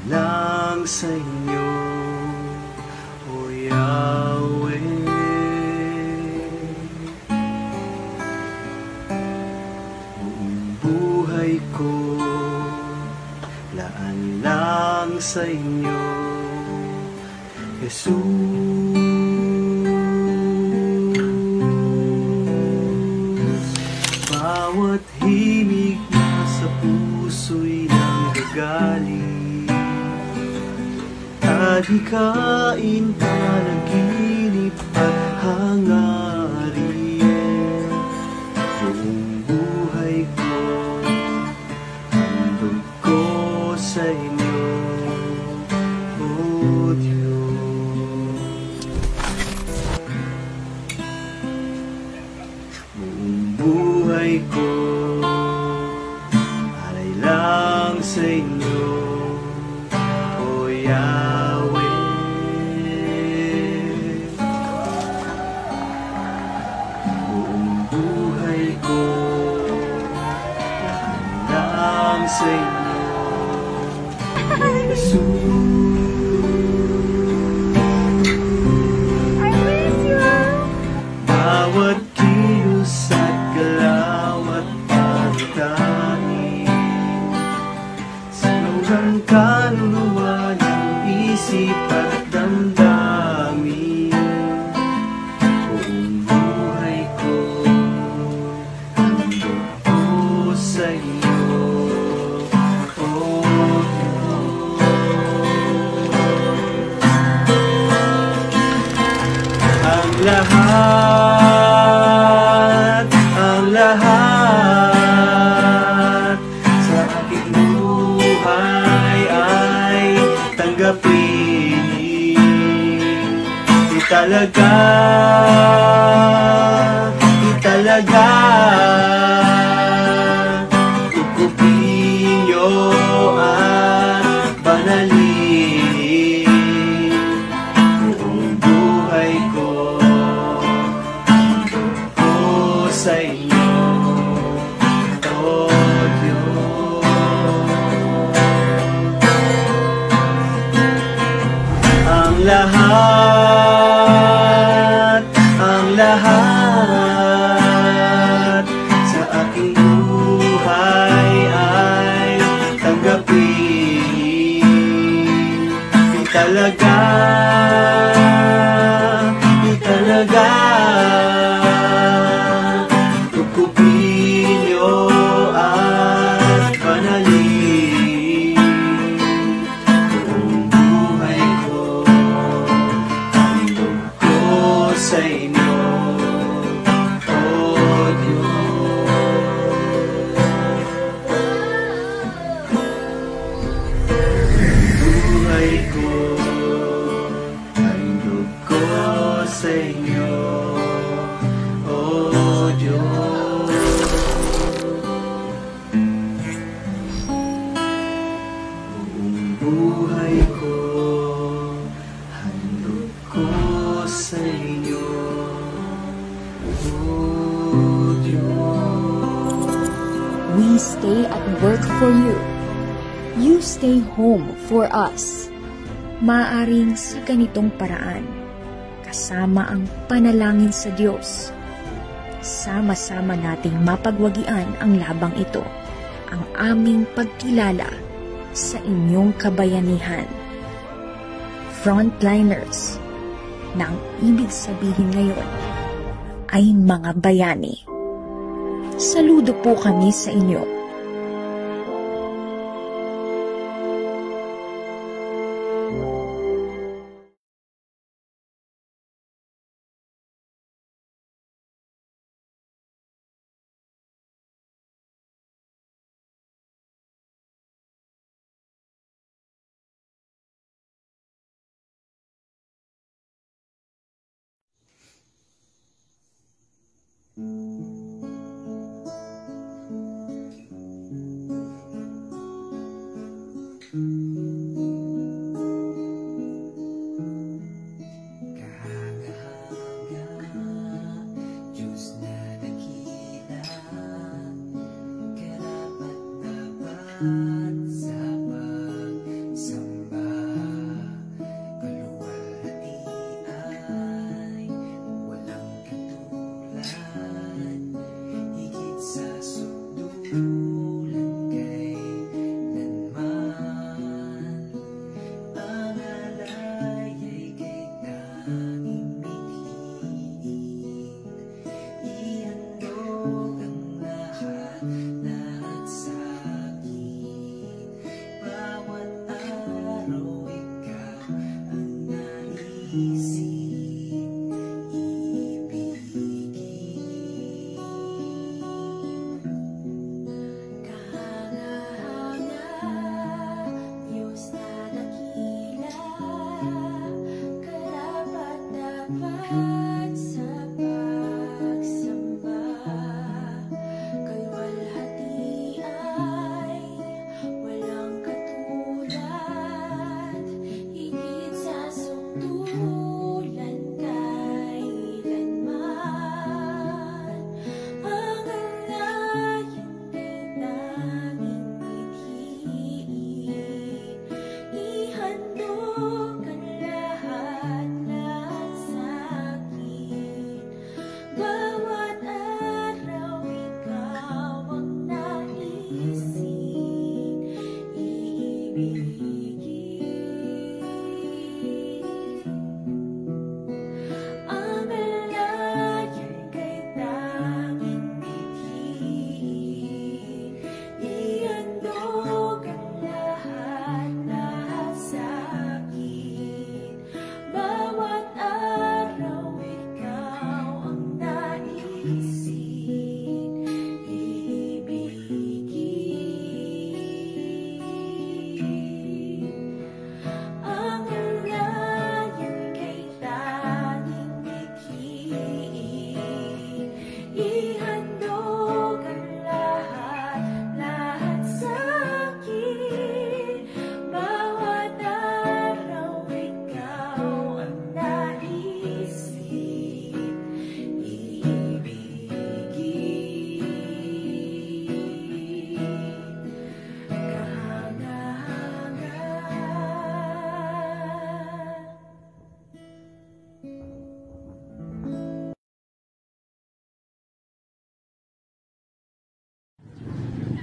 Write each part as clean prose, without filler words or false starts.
lang sa inyo, O Yahweh. Buong buhay ko, laan lang sa inyo, Jesus. Bawat himig na sa puso'y nanggagaling, adhikain, panaginip at hangarin. Buong buhay ko, handog ko sa inyo, O Diyos. Buong buhay ko, alay lang sa inyo, O Yahweh. Buong buhay ko, laan lang sa inyo, Jesus. I miss you! Bawat kilos at galaw at pagkain, sinurang kaluluwa ng isip at damdamin. Buong buhay ko, handog ko sa iyo, O Diyos. Ang lahat sa aking buhay ay tanggapin. Italaga tukupin niyo at banalin. Buong buhay ko, sa inyo, O Diyos. Ang lahat sa aking buhay ay tanggapin. Italaga tukupin niyo at banalin. Buong buhay ko, handog ko sa inyo, O Diyos. Buhay ko, handog ko sa inyo, O Diyos. Buong buhay ko, handog ko sa inyo, O Diyos. We stay at work for you. You stay home for us. Maaring sa ganitong paraan, kasama ang panalangin sa Diyos, sama-sama nating mapagwagian ang labang ito, ang aming pagkilala sa inyong kabayanihan. Frontliners, na ang ibig sabihin ngayon ay mga bayani. Saludo po kami sa inyo. Sa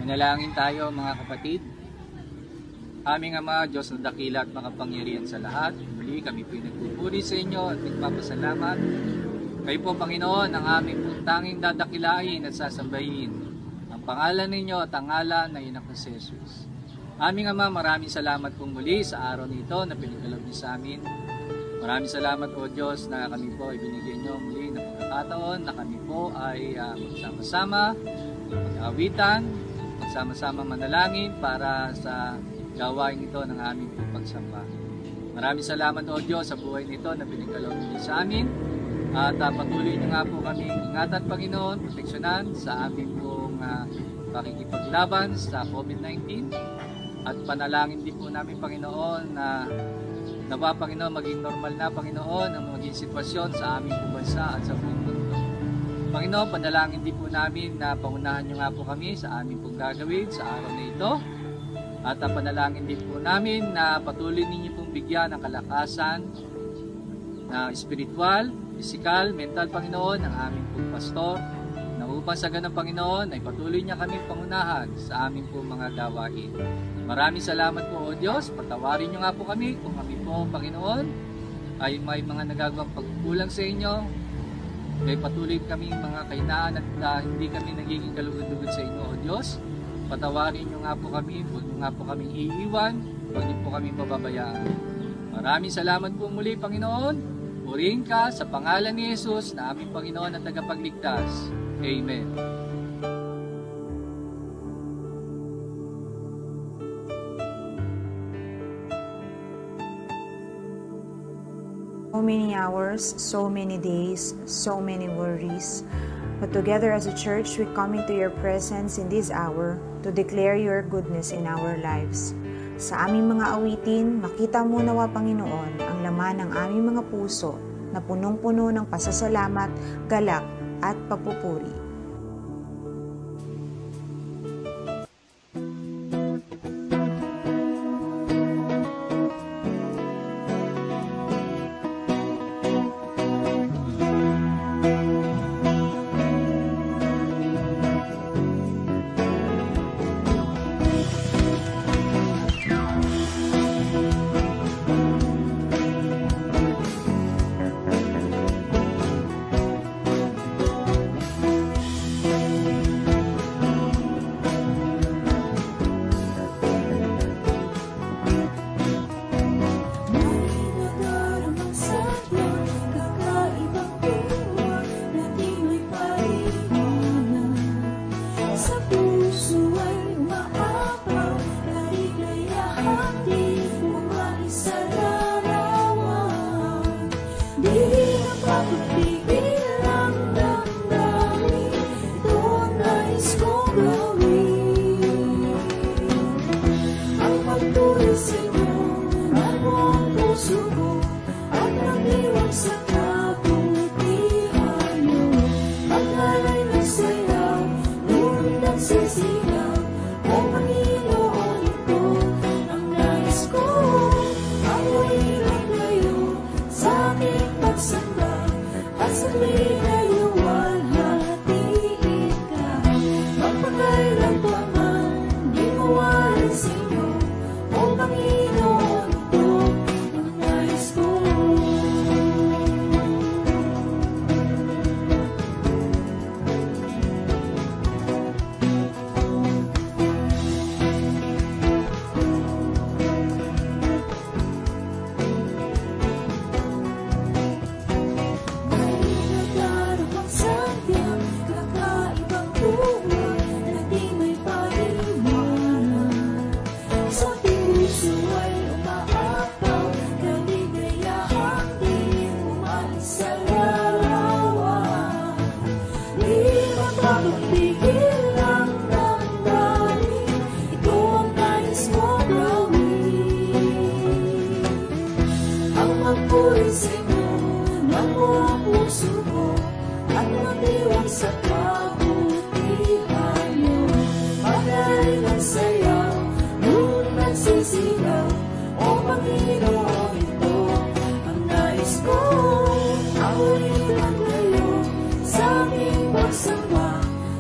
Manalangin tayo mga kapatid. Aming Ama, Diyos na dakila at makapangyarihan sa lahat, muli kami po nagpupuri sa inyo at nagpapasalamat. Kayo po, Panginoon, ang aming pong tanging dadakilain at sasambahin. Ang pangalan ninyo at ang ngalan na Anak ni Jesus. Aming Ama, maraming salamat po muli sa araw nito na pinagkaloob niyo sa amin. Maraming salamat po, Diyos, na kami po ay binigyan niyo muli ng pagkakataon na kami po ay magsama-sama, mag-awitan, magsama-sama manalangin para sa gawain ito ng aming pagsamba. Maraming salamat o Diyos sa buhay nito na pinagkaloob niyo sa amin. At patuloy niyo nga po kami ingatan, Panginoon, proteksyonan sa aming pong pakikipaglaban sa COVID-19. At panalangin din po namin, Panginoon, na nawa, Panginoon, maging normal na, Panginoon, ang maging sitwasyon sa aming bansa at sa buong mundo. Panginoon, panalangin din po namin na pangunahan niyo nga po kami sa aming pong gagawin sa araw na ito. At panalangin din po namin na patuloy ninyo pong bigyan ng kalakasan na spiritual, physical, mental, Panginoon, ng aming pong pastor, na upang sa ganang, Panginoon, ay patuloy niya kami pangunahan sa aming pong mga gawain. Maraming salamat po, O Diyos. Patawarin niyo nga po kami kung kami po, Panginoon, ay may mga nagagawang pagkukulang sa inyo. May patuloy kami mga kainaan at hindi kami nagiging kalugod-lugod sa inyo, O Diyos. Patawarin niyo nga po kami, huwag niyo nga po kami iiwan, huwag niyo po kami mababayaan. Maraming salamat po muli, Panginoon. Purihin ka sa pangalan ni Jesus na aming Panginoon at tagapagligtas. Amen. So many hours, so many days, so many worries. But together as a church, we come into your presence in this hour to declare your goodness in our lives. Sa aming mga awitin, makita mo nawa, Panginoon, ang laman ng aming mga puso na punong-puno ng pasasalamat, galak at pagpupuri.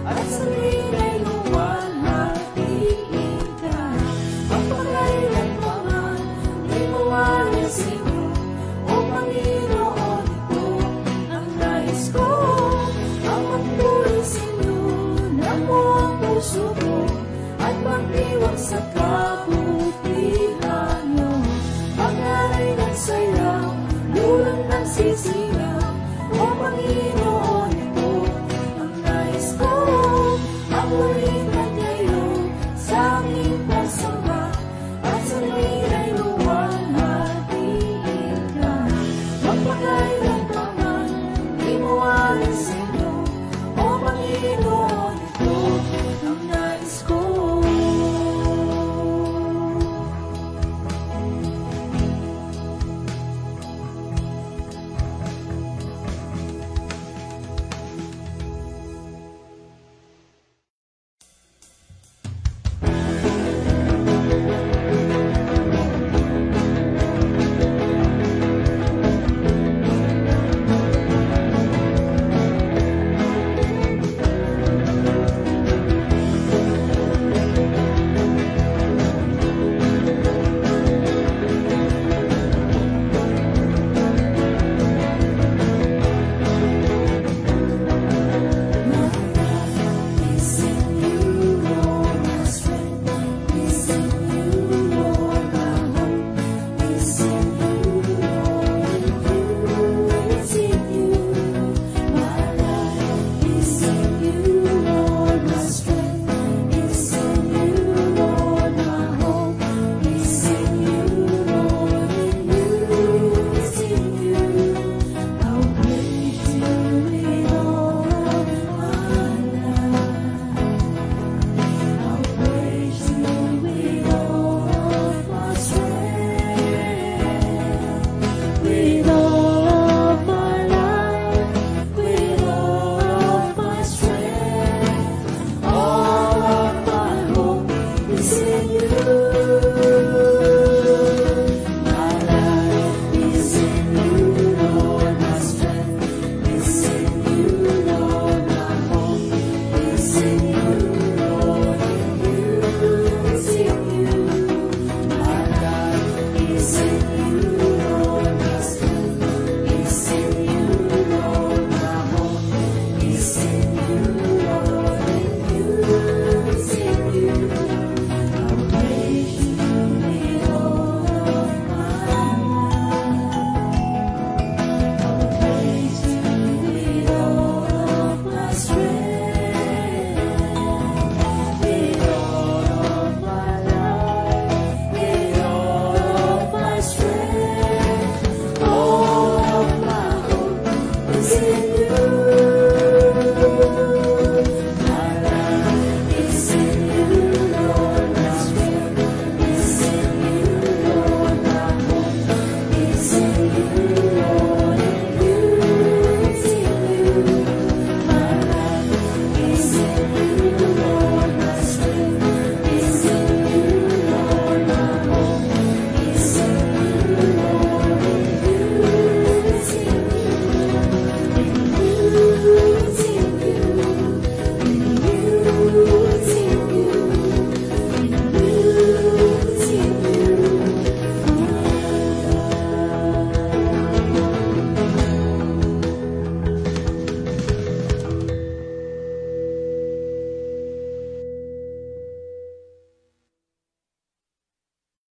At sa linay luwalhati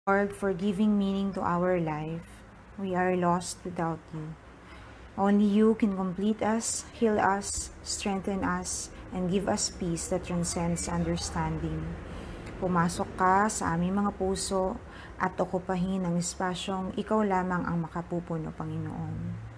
Lord, for giving meaning to our life. We are lost without you. Only you can complete us, heal us, strengthen us, and give us peace that transcends understanding. Pumasok ka sa aming mga puso at okupahin ang espasyong ikaw lamang ang makapupuno, Panginoon.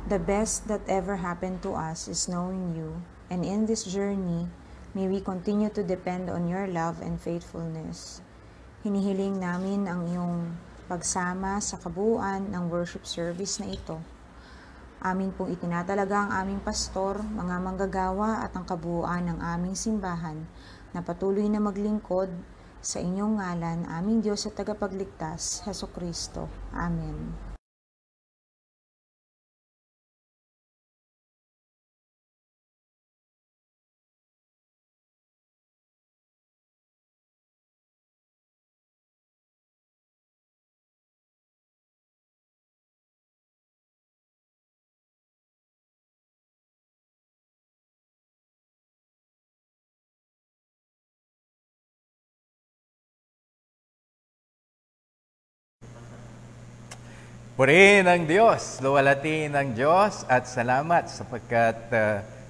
The best that ever happened to us is knowing you, and in this journey, may we continue to depend on your love and faithfulness. Hinihiling namin ang iyong pagsama sa kabuuan ng worship service na ito. Amin pong itinatalaga ang aming pastor, mga manggagawa at ang kabuuan ng aming simbahan na patuloy na maglingkod sa inyong ngalan, aming Diyos at tagapagligtas, Hesukristo. Amen. Purihin ang Diyos, luwalhatiin ang Diyos at salamat sapagkat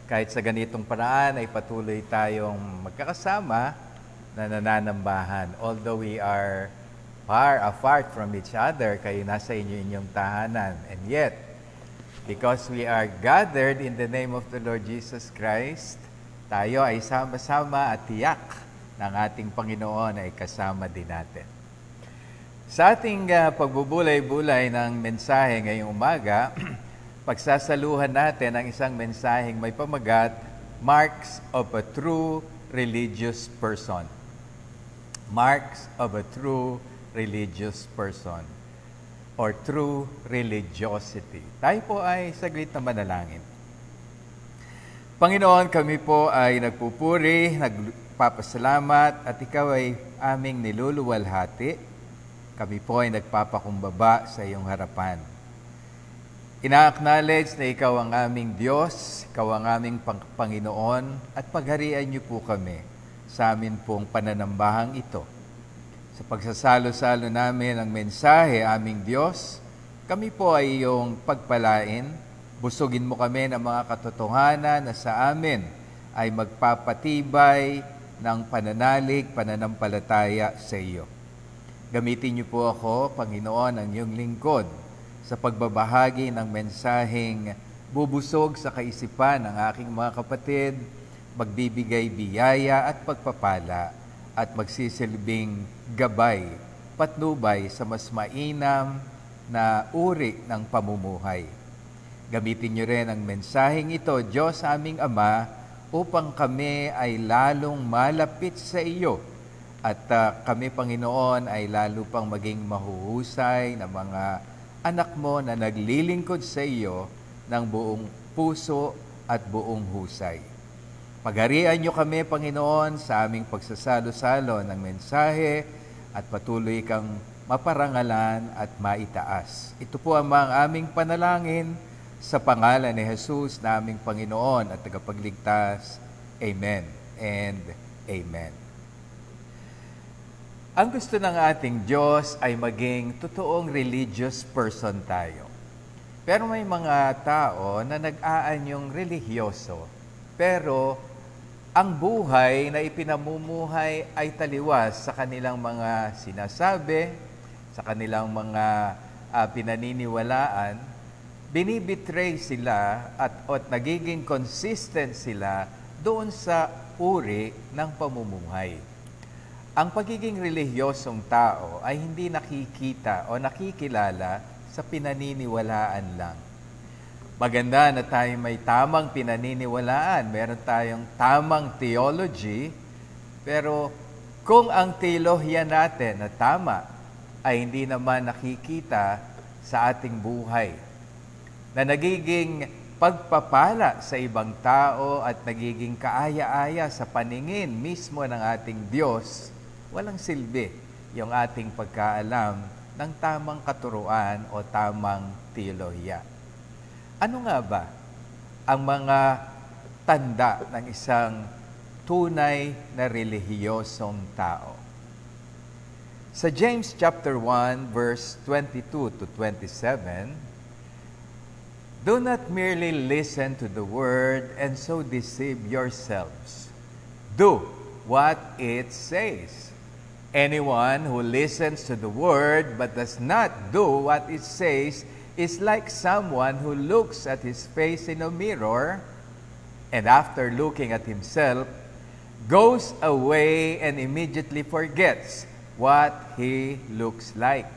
kahit sa ganitong paraan ay patuloy tayong magkakasama na nananambahan. Although we are far apart from each other, kayo nasa inyong tahanan. And yet, because we are gathered in the name of the Lord Jesus Christ, tayo ay sama-sama at tiyak ng ating Panginoon ay kasama din natin. Sa ating pagbubulay-bulay ng mensahe ngayong umaga, pagsasaluhan natin ang isang mensaheng may pamagat, Marks of a True Religious Person. Marks of a True Religious Person or True Religiosity. Tayo po ay saglit na manalangin. Panginoon, kami po ay nagpupuri, nagpapasalamat at ikaw ay aming niluluwalhati. Kami po ay nagpapakumbaba sa iyong harapan. Ina-acknowledge na ikaw ang aming Diyos, ikaw ang aming Panginoon, at pagharian niyo po kami sa amin pong pananambahang ito. Sa pagsasalo-salo namin ang mensahe, aming Diyos, kami po ay iyong pagpalain, busugin mo kami ng mga katotohanan na sa amin ay magpapatibay ng pananalig, pananampalataya sa iyo. Gamitin niyo po ako, Panginoon, ang iyong lingkod sa pagbabahagi ng mensaheng bubusog sa kaisipan ng aking mga kapatid, magbibigay biyaya at pagpapala at magsisilbing gabay, patnubay sa mas mainam na uri ng pamumuhay. Gamitin niyo rin ang mensaheng ito, Diyos aming Ama, upang kami ay lalong malapit sa iyo. At kami, Panginoon, ay lalo pang maging mahuhusay na mga anak mo na naglilingkod sa iyo ng buong puso at buong husay. Pagharian niyo kami, Panginoon, sa aming pagsasalo-salo ng mensahe at patuloy kang maparangalan at maitaas. Ito po ang aming panalangin sa pangalan ni Jesus na aming Panginoon at tagapagligtas. Amen and Amen. Ang gusto ng ating Diyos ay maging totoong religious person tayo. Pero may mga tao na nag-aanyong relihiyoso, pero ang buhay na ipinamumuhay ay taliwas sa kanilang mga sinasabi, sa kanilang mga pinaniniwalaan, binibitray sila at nagiging consistent sila doon sa uri ng pamumuhay. Ang pagiging relihiyosong tao ay hindi nakikita o nakikilala sa pinaniniwalaan lang. Maganda na tayo may tamang pinaniniwalaan, meron tayong tamang theology, pero kung ang teolohiya natin na tama ay hindi naman nakikita sa ating buhay, na nagiging pagpapala sa ibang tao at nagiging kaaya-aya sa paningin mismo ng ating Diyos, walang silbi yung ating pagkaalam ng tamang katuruan o tamang teolohiya. Ano nga ba ang mga tanda ng isang tunay na relihiyosong tao? Sa James chapter 1 verse 22 to 27, do not merely listen to the word and so deceive yourselves. Do what it says. Anyone who listens to the word but does not do what it says is like someone who looks at his face in a mirror and after looking at himself, goes away and immediately forgets what he looks like.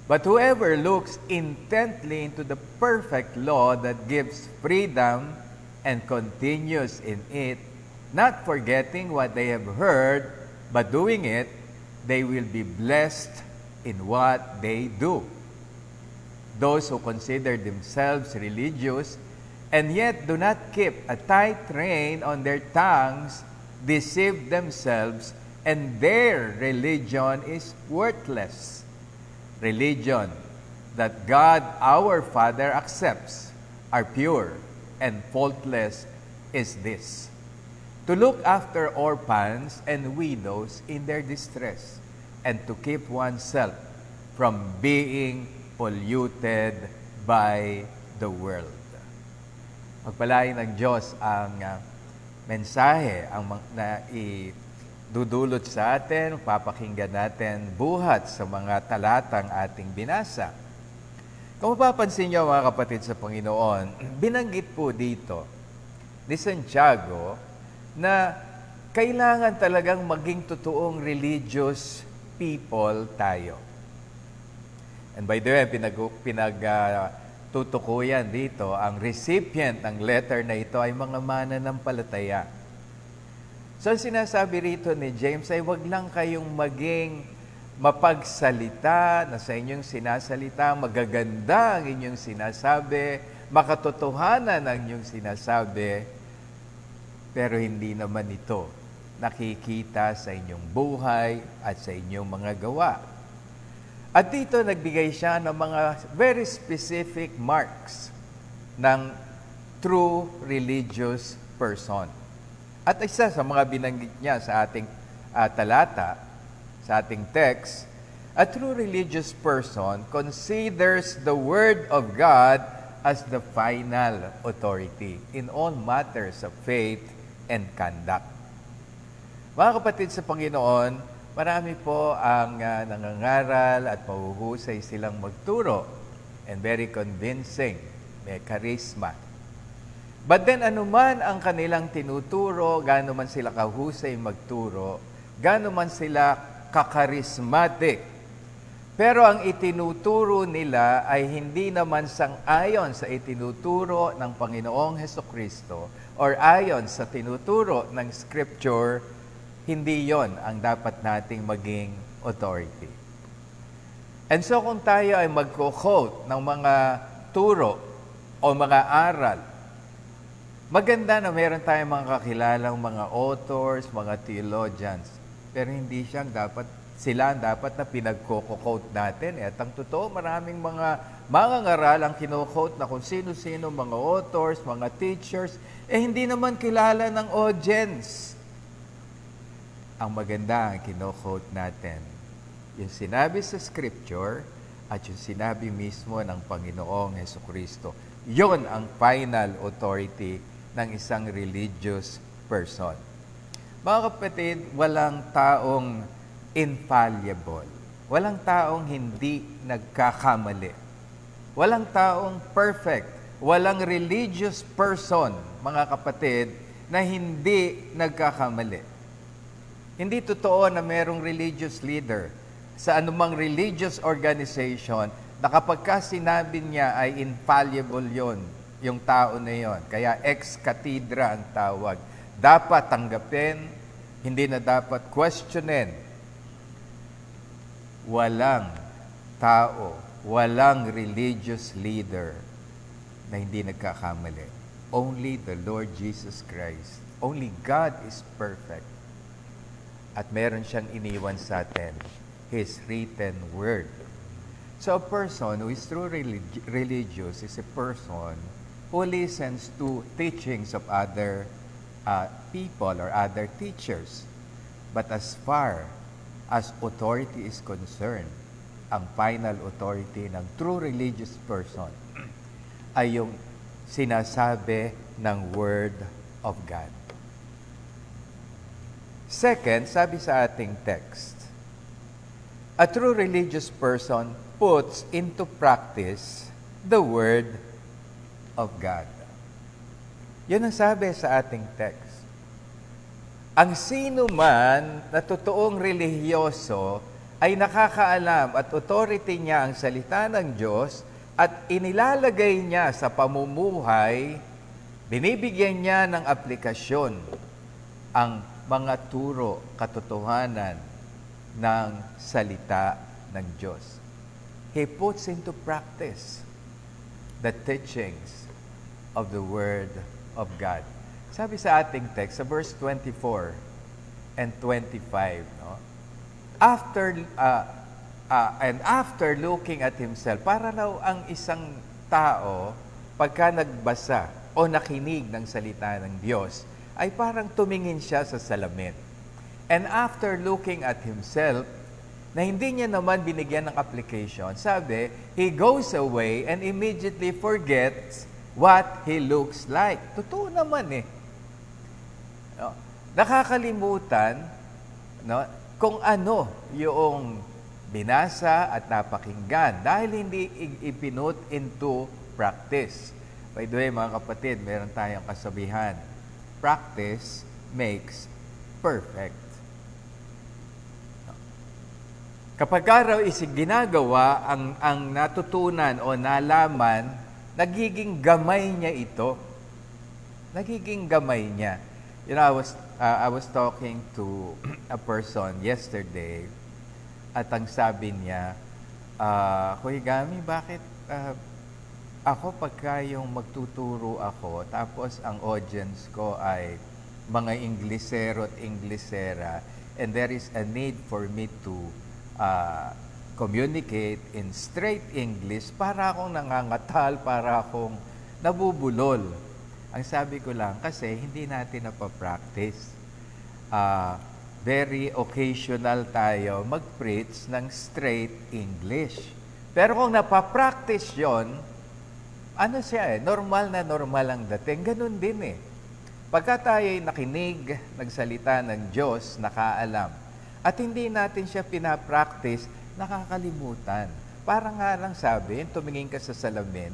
But whoever looks intently into the perfect law that gives freedom and continues in it, not forgetting what they have heard, but doing it, they will be blessed in what they do. Those who consider themselves religious and yet do not keep a tight rein on their tongues deceive themselves, and their religion is worthless. Religion that God our Father accepts are pure and faultless is this: to look after orphans and widows in their distress, and to keep oneself from being polluted by the world. Pagpalain ng Diyos ang mensahe na idudulot sa atin, papakinggan natin buhat sa mga talatang ating binasa. Kung mapapansin niyo mga kapatid sa Panginoon, binanggit po dito ni Santiago na kailangan talagang maging totoong religious people tayo. And by the way, tutukuyan dito, ang recipient ng letter na ito ay mga mananampalataya. So, sinasabi rito ni James ay wag lang kayong maging mapagsalita na sa inyong sinasalita, magaganda ang inyong sinasabi, makatotohanan ang inyong sinasabi, pero hindi naman ito nakikita sa inyong buhay at sa inyong mga gawa. At dito nagbigay siya ng mga very specific marks ng true religious person. At isa sa mga binanggit niya sa ating talata, sa ating text, a true religious person considers the Word of God as the final authority in all matters of faith and conduct. Mga kapatid sa Panginoon, marami po ang nangangaral at mahuhusay silang magturo and very convincing, may charisma. But then anuman ang kanilang tinuturo, gaano man sila kahusay magturo, gaano man sila kakarismatic, pero ang itinuturo nila ay hindi naman sang-ayon sa itinuturo ng Panginoong Hesukristo or ayon sa tinuturo ng Scripture, hindi yon ang dapat nating maging authority. And so kung tayo ay magko-quote ng mga turo o mga aral, maganda na meron tayong mga kakilalang mga authors, mga theologians, pero hindi sila ang dapat na pinagko-quote natin. At ang totoo, maraming mga mangangaral ang kino-quote na kung sino-sino, mga authors, mga teachers, hindi naman kilala ng audience. Ang maganda ang kino-quote natin, yung sinabi sa Scripture at yung sinabi mismo ng Panginoong Hesukristo. Yun ang final authority ng isang religious person. Mga kapatid, walang taong infallible. Walang taong hindi nagkakamali. Walang taong perfect. Walang religious person, mga kapatid, na hindi nagkakamali. Hindi totoo na merong religious leader sa anumang religious organization na kapag ka sinabi niya ay infallible yon, yung tao na yon. Kaya ex-cathedra ang tawag. Dapat tanggapin, hindi na dapat questionin. Walang tao, walang religious leader na hindi nagkakamali. Only the Lord Jesus Christ. Only God is perfect. At meron siyang iniwan sa atin, His written word. So a person who is truly religious is a person who listens to teachings of other people or other teachers. But as far as authority is concerned, ang final authority ng true religious person ay yung sinasabi ng Word of God. Second, sabi sa ating text, a true religious person puts into practice the Word of God. Yun ang sabi sa ating text. Ang sino man na totoong relihiyoso ay nakakaalam at authority niya ang salita ng Diyos at inilalagay niya sa pamumuhay, binibigyan niya ng aplikasyon ang mga turo, katotohanan ng salita ng Diyos. He puts into practice the teachings of the Word of God. Sabi sa ating text, sa verse 24 and 25, no? After looking at himself, para raw ang isang tao, pagka nagbasa o nakinig ng salita ng Diyos, ay parang tumingin siya sa salamin. And after looking at himself, na hindi niya naman binigyan ng application, sabi, he goes away and immediately forgets what he looks like. Totoo naman eh. No? Nakakalimutan, no, kung ano yung binasa at napakinggan dahil hindi ipinut into practice. By the way, mga kapatid, meron tayong kasabihan, practice makes perfect. Kapag raw ginagawa ang natutunan o nalaman, nagiging gamay niya ito. Nagiging gamay niya. You know, I was talking to a person yesterday at ang sabi niya, Kuya Gami, bakit ako pagka yung magtuturo ako, tapos ang audience ko ay mga Inglesero at Inglesera, and there is a need for me to communicate in straight English, para akong nangangatal, para akong nabubulol. Ang sabi ko lang, kasi hindi natin napapractice. Very occasional tayo mag-preach ng straight English. Pero kung napapractice yon, ano siya normal na normal ang dating. Ganun din eh. Pagka tayo'y nakinig, nagsalita ng Diyos, nakaalam, at hindi natin siya pinapractice, nakakalimutan. Parang nga lang sabi, tumingin ka sa salamin,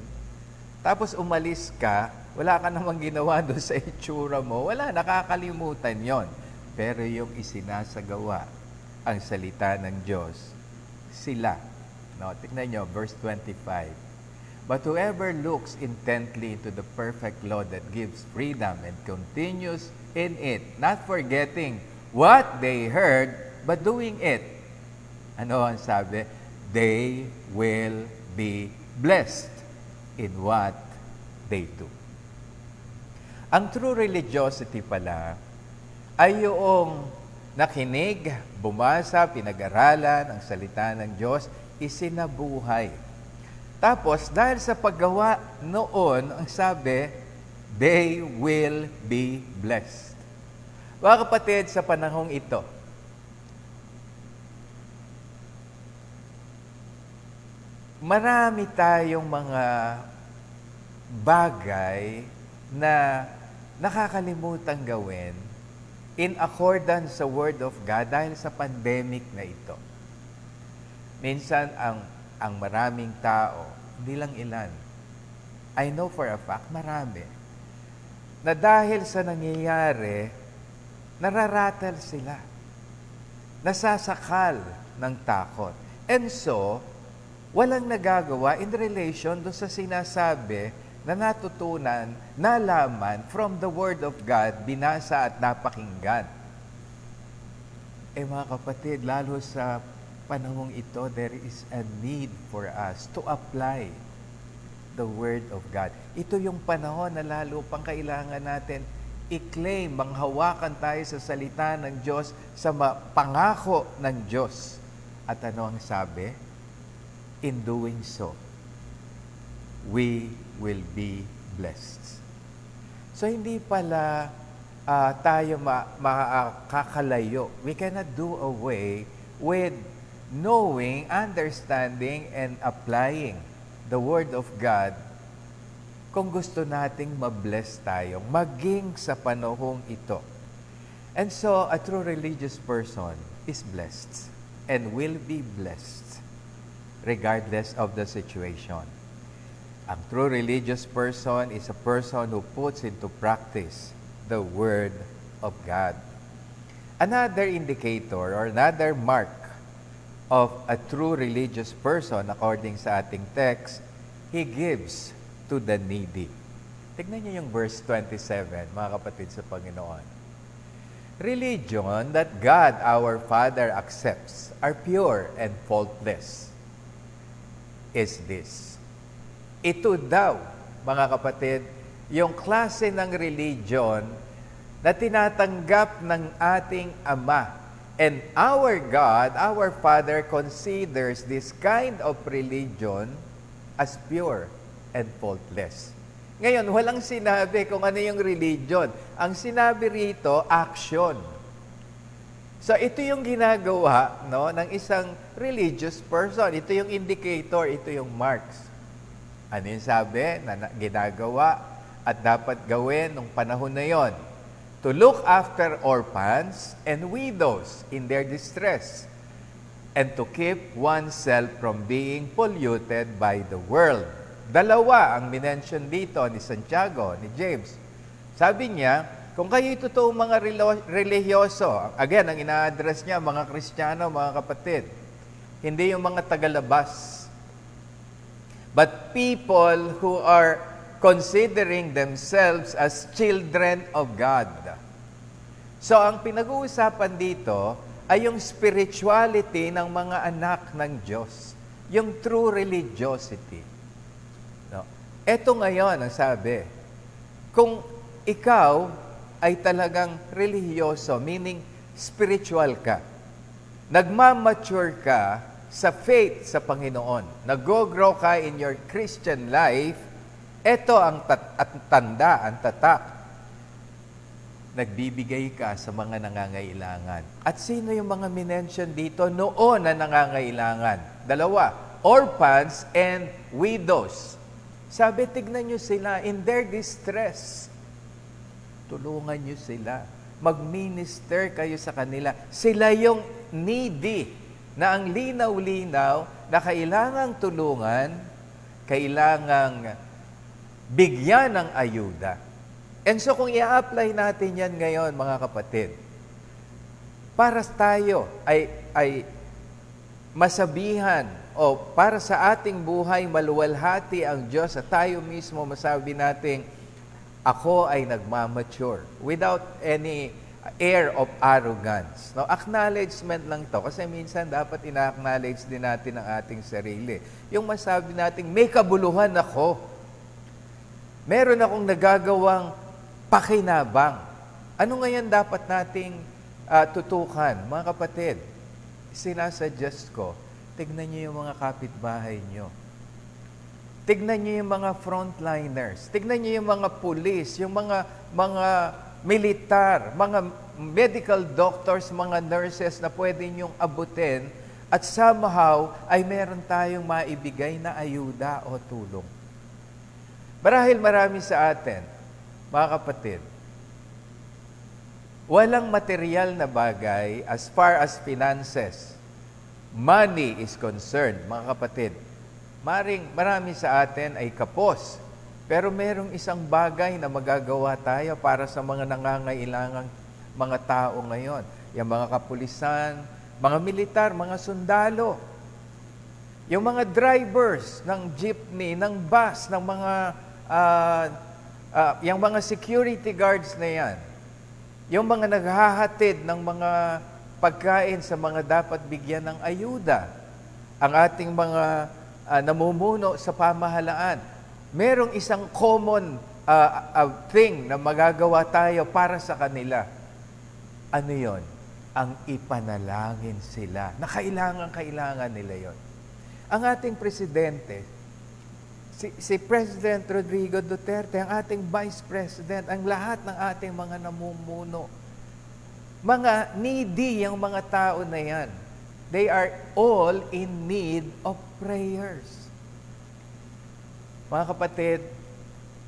tapos umalis ka, wala ka namang ginawa doon sa itsura mo, wala, nakakalimutan yon. Pero yung isinasagawa, ang salita ng Diyos, sila. No, tignan nyo, verse 25. But whoever looks intently into the perfect law that gives freedom and continues in it, not forgetting what they heard, but doing it, ano ang sabi? They will be blessed in what they do. Ang true religiosity pala ay yung nakinig, bumasa, pinag-aralan ang salita ng Diyos, isinabuhay. Tapos, dahil sa paggawa noon, ang sabi, they will be blessed. Mga kapatid, sa panahong ito, marami tayong mga bagay na nakakalimutan gawin in accordance sa Word of God dahil sa pandemic na ito. Minsan, ang maraming tao, hindi lang ilan, I know for a fact, marami, na dahil sa nangyayari, nararatal sila, nasasakal ng takot. And so, walang nagagawa in relation doon sa sinasabi na natutunan, nalaman from the Word of God, binasa at napakinggan. Mga kapatid, lalo sa panahong ito, there is a need for us to apply the Word of God. Ito yung panahon na lalo pang kailangan natin i-claim, manghawakan tayo sa salita ng Diyos, sa pangako ng Diyos. At ano ang sabi? In doing so, we will be blessed. So, hindi pala tayo makakalayo. We cannot do away with knowing, understanding, and applying the Word of God kung gusto nating mabless tayo, maging sa panahong ito. And so, a true religious person is blessed and will be blessed regardless of the situation. Ang true religious person is a person who puts into practice the Word of God. Another indicator or another mark of a true religious person, according sa ating text, he gives to the needy. Tignan niyo yung verse 27, mga kapatid sa Panginoon. Religion that God our Father accepts are pure and faultless is this. Ito daw, mga kapatid, yung klase ng religion na tinatanggap ng ating Ama. And our God, our Father, considers this kind of religion as pure and faultless. Ngayon, walang sinabi kung ano yung religion. Ang sinabi rito, action. So, ito yung ginagawa, no, ng isang religious person. Ito yung indicator, ito yung marks. Ano yung sabi na ginagawa at dapat gawin nung panahon na yon? To look after orphans and widows in their distress, and to keep oneself from being polluted by the world. Dalawa ang minention dito ni Santiago, ni James. Sabi niya, kung kayo'y totoong mga religyoso, again, ang ina-address niya, mga Kristiyano, mga kapatid, hindi yung mga tagalabas, but people who are considering themselves as children of God. So, ang pinag-uusapan dito ay yung spirituality ng mga anak ng Diyos. Yung true religiosity. No? Ito ngayon ang sabi, kung ikaw ay talagang religyoso, meaning spiritual ka, nagmamature ka sa faith sa Panginoon, nag-grow ka in your Christian life, ito ang tanda, ang tatak. Nagbibigay ka sa mga nangangailangan. At sino yung mga minention dito noon na nangangailangan? Dalawa, orphans and widows. Sabi, tignan nyo sila in their distress. Tulungan nyo sila. Mag-minister kayo sa kanila. Sila yung needy na ang linaw-linaw na kailangang tulungan, kailangang bigyan ng ayuda. And so kung i-apply natin yan ngayon, mga kapatid, para tayo ay masabihan o para sa ating buhay maluwalhati ang Diyos at tayo mismo masabi natin, ako ay nagmamature without any air of arrogance. No, acknowledgement lang to kasi minsan dapat ina-acknowledge din natin ang ating sarili. Yung masabi natin, may kabuluhan ako. Meron akong nagagawang pakinabang. Ano ngayon dapat nating tutukan? Mga kapatid, sinasuggest ko, tignan niyo yung mga kapitbahay niyo. Tignan niyo yung mga frontliners. Tignan niyo yung mga pulis, yung mga militar, mga medical doctors, mga nurses na pwede niyong abutin at somehow ay meron tayong maibigay na ayuda o tulong. Marahil marami sa atin, mga kapatid, walang material na bagay as far as finances, money is concerned, mga kapatid. Marami sa atin ay kapos, pero merong isang bagay na magagawa tayo para sa mga nangangailangang mga tao ngayon. Yung mga kapulisan, mga militar, mga sundalo, yung mga drivers ng jeepney, ng bus, ng mga yung mga security guards na yan, yung mga naghahatid ng mga pagkain sa mga dapat bigyan ng ayuda, ang ating mga namumuno sa pamahalaan, merong isang common thing na magagawa tayo para sa kanila. Ano yon? Ang ipanalangin sila, na kailangan nila yon. Ang ating presidente, si President Rodrigo Duterte, ang ating Vice President, ang lahat ng ating mga namumuno, mga needy yung mga tao na yan. They are all in need of prayers. Mga kapatid,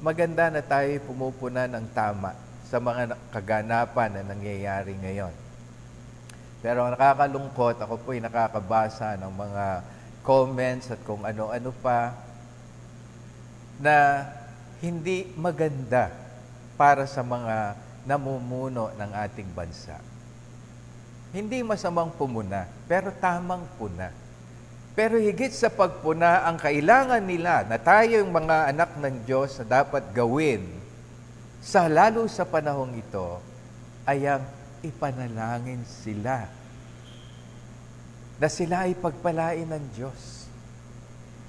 maganda na tayo pumupuna ng tama sa mga kaganapan na nangyayari ngayon. Pero nakakalungkot, ako po'y nakakabasa ng mga comments at kung ano-ano pa. na hindi maganda para sa mga namumuno ng ating bansa. Hindi masamang pumuna, pero tamang puna. Pero higit sa pagpuna, ang kailangan nila na tayo yung mga anak ng Diyos na dapat gawin lalo sa panahong ito ay ang ipanalangin sila. Na sila ay pagpalain ng Diyos.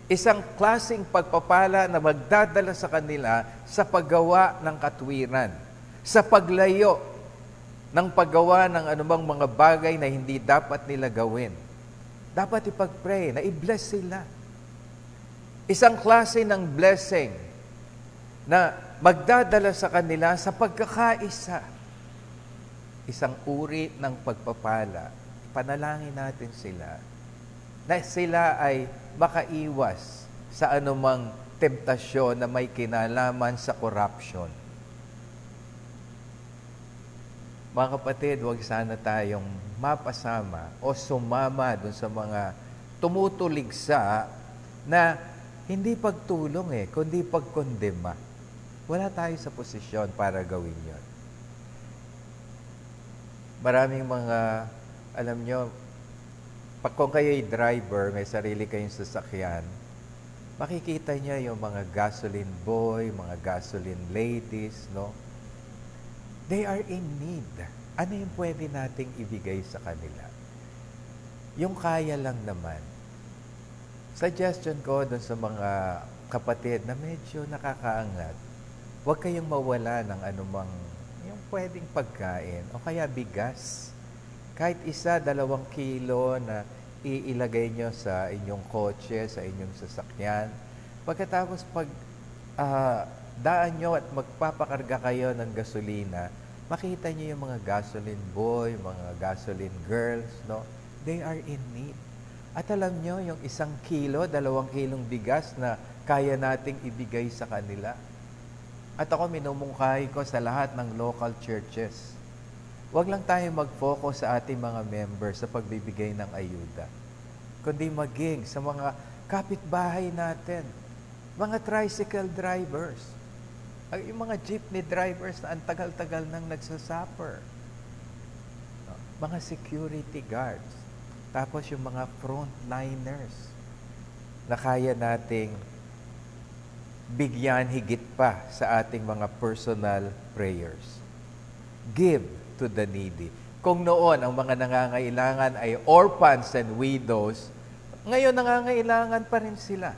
Isang klaseng pagpapala na magdadala sa kanila sa paggawa ng katwiran, sa paglayo ng paggawa ng anumang mga bagay na hindi dapat nila gawin. Dapat ipag-pray na i-bless sila. Isang klase ng blessing na magdadala sa kanila sa pagkakaisa. Isang uri ng pagpapala. Panalangin natin sila na sila ay makaiwas sa anumang temptasyon na may kinalaman sa corruption. Mga kapatid, huwag sana tayong mapasama o sumama dun sa mga tumutuligsa na hindi pagtulong kundi pagkondema. Wala tayo sa posisyon para gawin yon. Maraming mga, alam nyo, kung kayo'y driver, may sarili kayong sasakyan, makikita nyo yung mga gasoline boy, mga gasoline ladies, no? They are in need. Ano yung pwede nating ibigay sa kanila? Yung kaya lang naman. Suggestion ko dun sa mga kapatid na medyo nakakaangat, huwag kayong mawala ng anumang yung pwedeng pagkain o kaya bigas. Kahit 1-2 kilo na iilagay nyo sa inyong kotse, sa inyong sasakyan. Pagkatapos daan nyo at magpapakarga kayo ng gasolina, makita nyo yung mga gasoline boy, mga gasoline girls, no? They are in need. At alam nyo, yung 1 kilo, 2 kilong bigas na kaya nating ibigay sa kanila. At ako minumungkahi ko sa lahat ng local churches. Huwag lang tayo mag-focus sa ating mga members sa pagbibigay ng ayuda, kundi maging sa mga kapitbahay natin, mga tricycle drivers, yung mga jeepney drivers na ang tagal-tagal nang nagsasuffer, mga security guards, tapos yung mga frontliners na kaya nating bigyan higit pa sa ating mga personal prayers. Give to the needy. Kung noon ang mga nangangailangan ay orphans and widows, ngayon nangangailangan pa rin sila.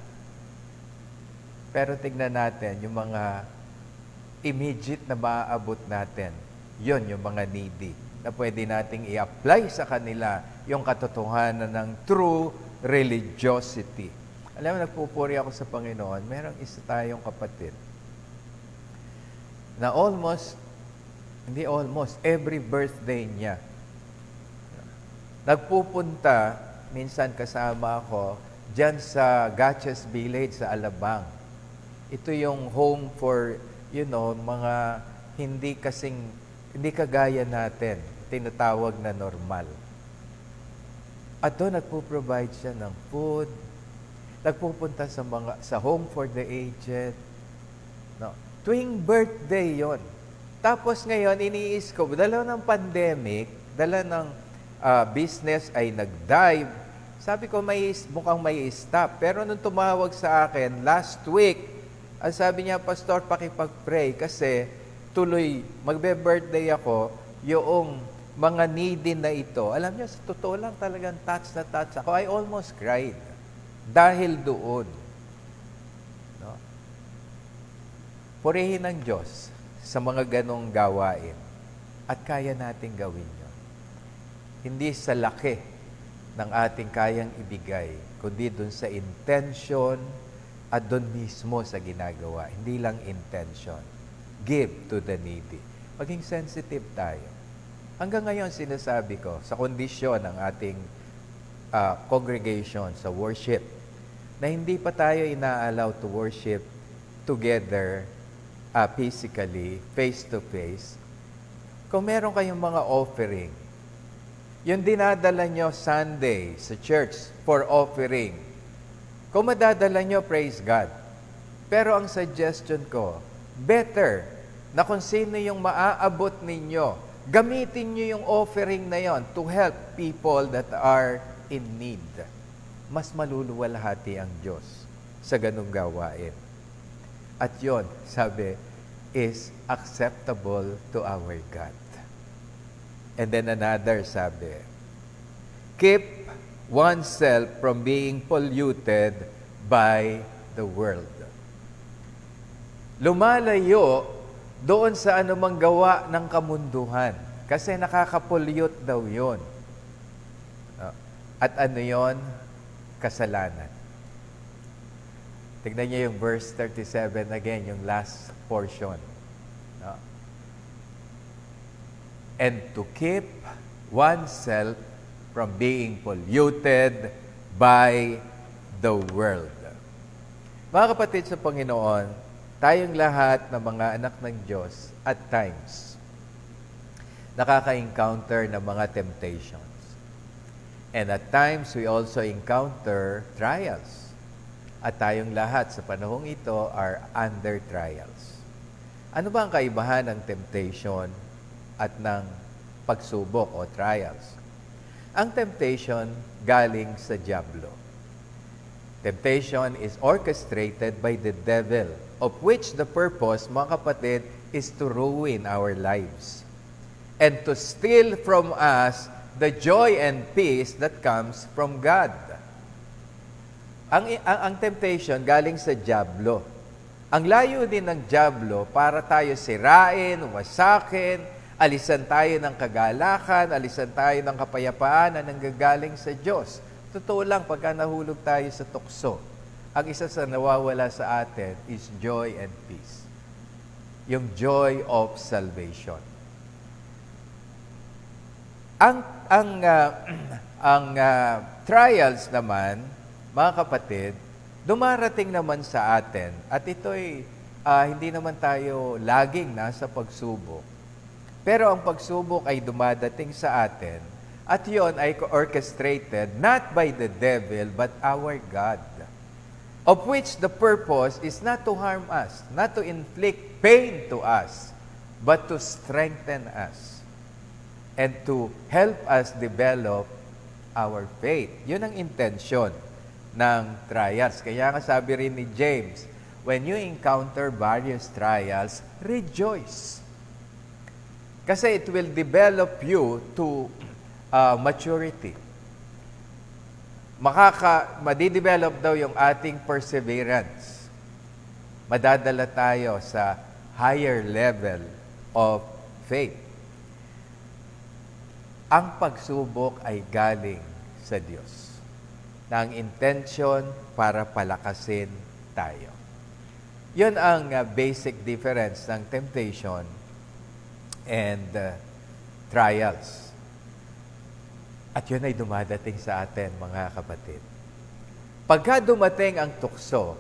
Pero tignan natin yung mga immediate na maaabot natin. Yon yung mga needy na pwede nating i-apply sa kanila yung katotohanan ng true religiosity. Alam mo, nagpupuri ako sa Panginoon, merong isa tayong kapatid na every birthday niya, nagpupunta, minsan kasama ako, dyan sa Gatches Village sa Alabang. Ito yung home for, mga hindi kagaya natin, tinatawag na normal. At doon nagpo-provide siya ng food, nagpupunta sa home for the aged. No. Tuwing birthday yon. Tapos ngayon, iniis ko, dala ng pandemic, dala ng business ay nag-dive. Sabi ko, mukhang may stop. Pero nung tumawag sa akin, last week, ang sabi niya, Pastor, pakipag-pray kasi tuloy, magbe-birthday ako, yung mga needy na ito. Alam niyo, sa totoo lang talagang touch na touch ako. I almost cried dahil doon. No? Purihin ng Diyos sa mga ganong gawain at kaya nating gawin yun. Hindi sa laki ng ating kayang ibigay, kundi dun sa intention at dun mismo sa ginagawa. Hindi lang intention. Give to the needy. Maging sensitive tayo. Hanggang ngayon sinasabi ko sa kondisyon ng ating congregation sa worship na hindi pa tayo ina-allow to worship together physically, face-to-face. Kung meron kayong mga offering, yung dinadala nyo Sunday sa church for offering, kung madadala nyo, praise God. Pero ang suggestion ko, better na kung sino yung maaabot ninyo, gamitin nyo yung offering na yon to help people that are in need. Mas maluluwalhati ang Diyos sa ganung gawain. At yon, sabi, is acceptable to our God. And then another sabi, keep oneself from being polluted by the world. Lumalayo doon sa anumang gawa ng kamunduhan. Kasi nakaka-pollute daw yun. At ano yun? Kasalanan. Tignan niyo yung verse 37 again, yung last portion. And to keep oneself from being polluted by the world. Mga kapatid sa Panginoon, tayong lahat ng mga anak ng Diyos at times nakaka-encounter ng mga temptations. And at times, we also encounter trials. At tayong lahat sa panahong ito are under trials. Ano ba ang kaibahan ng temptation at ng pagsubok o trials? Ang temptation galing sa dyablo. Temptation is orchestrated by the devil, of which the purpose, mga kapatid, is to ruin our lives and to steal from us the joy and peace that comes from God. Ang temptation galing sa dyablo. Ang layo din ng dyablo para tayo sirain, wasakin, alisan tayo ng kagalakan, alisan tayo ng kapayapaan na nanggagaling sa Diyos. Totoo lang, pagka nahulog tayo sa tukso, ang isa sa nawawala sa atin is joy and peace. Yung joy of salvation. Ang trials naman, mga kapatid, dumarating naman sa atin at ito'y hindi naman tayo laging nasa pagsubok. Pero ang pagsubok ay dumadating sa atin at yon ay orchestrated not by the devil but our God, of which the purpose is not to harm us, not to inflict pain to us, but to strengthen us and to help us develop our faith. Yun ang intensyon ng trials. Kaya nga sabi rin ni James, when you encounter various trials, rejoice. Kasi it will develop you to maturity. Madidevelop daw yung ating perseverance. Madadala tayo sa higher level of faith. Ang pagsubok ay galing sa Diyos na ang intention para palakasin tayo. Yun ang basic difference ng temptation and trials. At yun ay dumadating sa atin, mga kapatid. Pagka dumating ang tukso,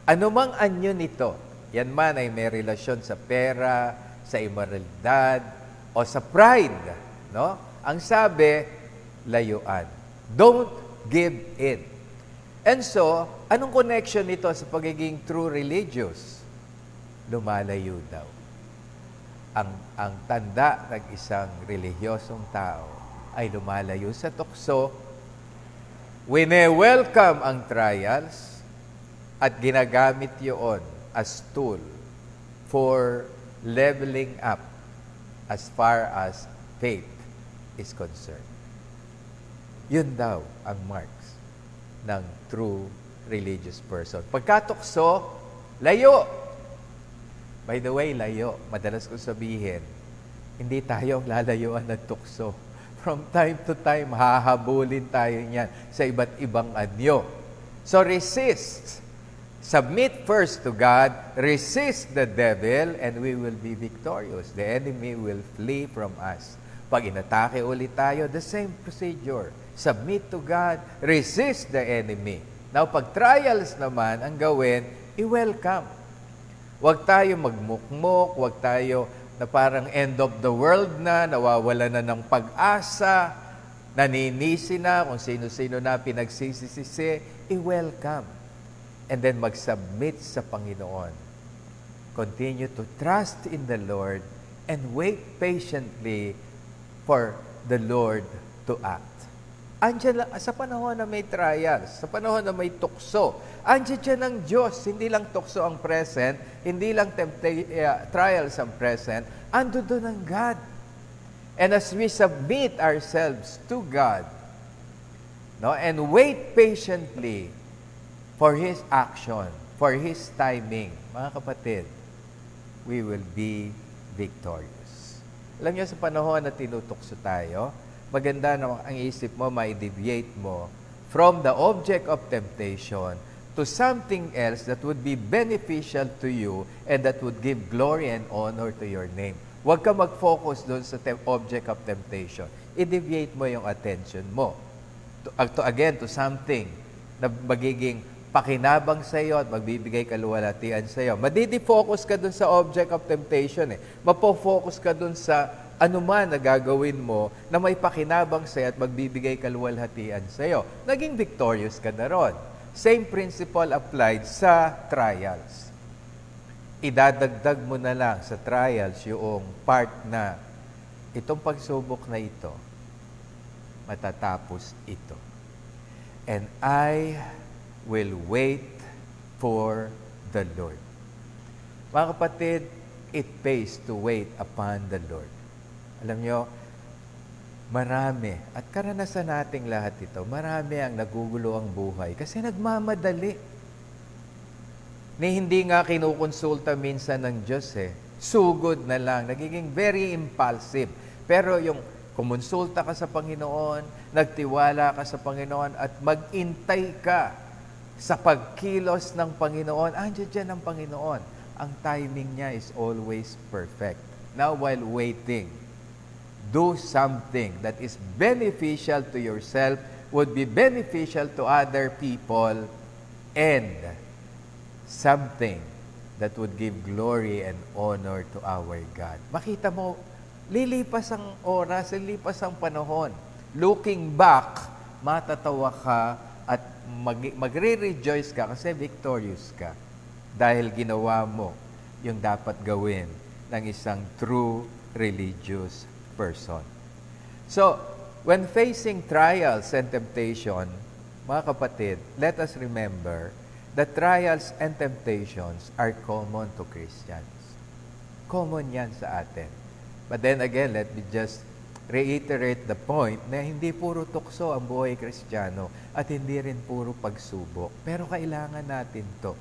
anumang anyo nito, yan man ay may relasyon sa pera, sa immoralidad, o sa pride, no? Ang sabi, layuan. Don't give in. And so, anong connection nito sa pagiging true religious? Lumalayo daw. Ang tanda ng isang relihiyosong tao ay lumalayo sa tukso, wine-welcome ang trials, at ginagamit yun as tool for leveling up as far as faith is concerned. Yun daw ang marks ng true religious person. Pagkatukso, layo. By the way, layo. Madalas ko sabihin, hindi tayo ang lalayuan ng tukso. From time to time, hahabulin tayo niyan sa iba't ibang anyo. So resist. Submit first to God, resist the devil, and we will be victorious. The enemy will flee from us. Pag inatake ulit tayo, the same procedure. Submit to God, resist the enemy. Now, pag trials naman ang gawin, i-welcome. Huwag tayo magmukmok, huwag tayo na parang end of the world na, nawawala na ng pag-asa, naninisi na kung sino-sino na pinagsisisi, i-welcome. and then mag-submit sa Panginoon. Continue to trust in the Lord and wait patiently for the Lord to act. Andiyan lang, sa panahon na may trials, sa panahon na may tukso, andiyan dyan ang Diyos. Hindi lang tukso ang present, hindi lang trials ang present, ando doon ang God. And as we submit ourselves to God, no, and wait patiently for His action, for His timing, mga kapatid, we will be victorious. Alam niyo, sa panahon na tinutukso tayo, maganda na ang isip mo, ma-deviate mo from the object of temptation to something else that would be beneficial to you and that would give glory and honor to your name. Huwag ka mag-focus doon sa object of temptation. I-deviate mo yung attention mo to something na magiging pakinabang sa iyo at magbibigay kaluwalhatian sa iyo. Madidi-focus ka doon sa object of temptation. Mapo-focus ka doon sa anuman na gagawin mo na may pakinabang sa iyo at magbibigay kaluwalhatian sa iyo. Naging victorious ka na ron. Same principle applied sa trials. Idadagdag mo na lang sa trials yung part na itong pagsubok na ito, matatapos ito. And I will wait for the Lord. Mga kapatid, it pays to wait upon the Lord. Alam nyo, marami, at karanasan nating lahat ito, marami ang nagugulo ang buhay kasi nagmamadali. Hindi nga kinukonsulta minsan ng Diyos Sugod na lang, nagiging very impulsive. Pero yung kumonsulta ka sa Panginoon, nagtiwala ka sa Panginoon at mag-intay ka sa pagkilos ng Panginoon, andiyan dyan ang Panginoon. Ang timing niya is always perfect. Now, while waiting, do something that is beneficial to yourself, would be beneficial to other people, and something that would give glory and honor to our God. Makita mo, lilipas ang oras, lilipas ang panahon. Looking back, matatawa ka at magre-rejoice ka kasi victorious ka dahil ginawa mo yung dapat gawin ng isang true religious person. So, when facing trials and temptation, mga kapatid, let us remember that trials and temptations are common to Christians. Common yan sa atin. But then again, let me just reiterate the point na hindi puro tukso ang buhay Kristiyano at hindi rin puro pagsubok. Pero kailangan natin to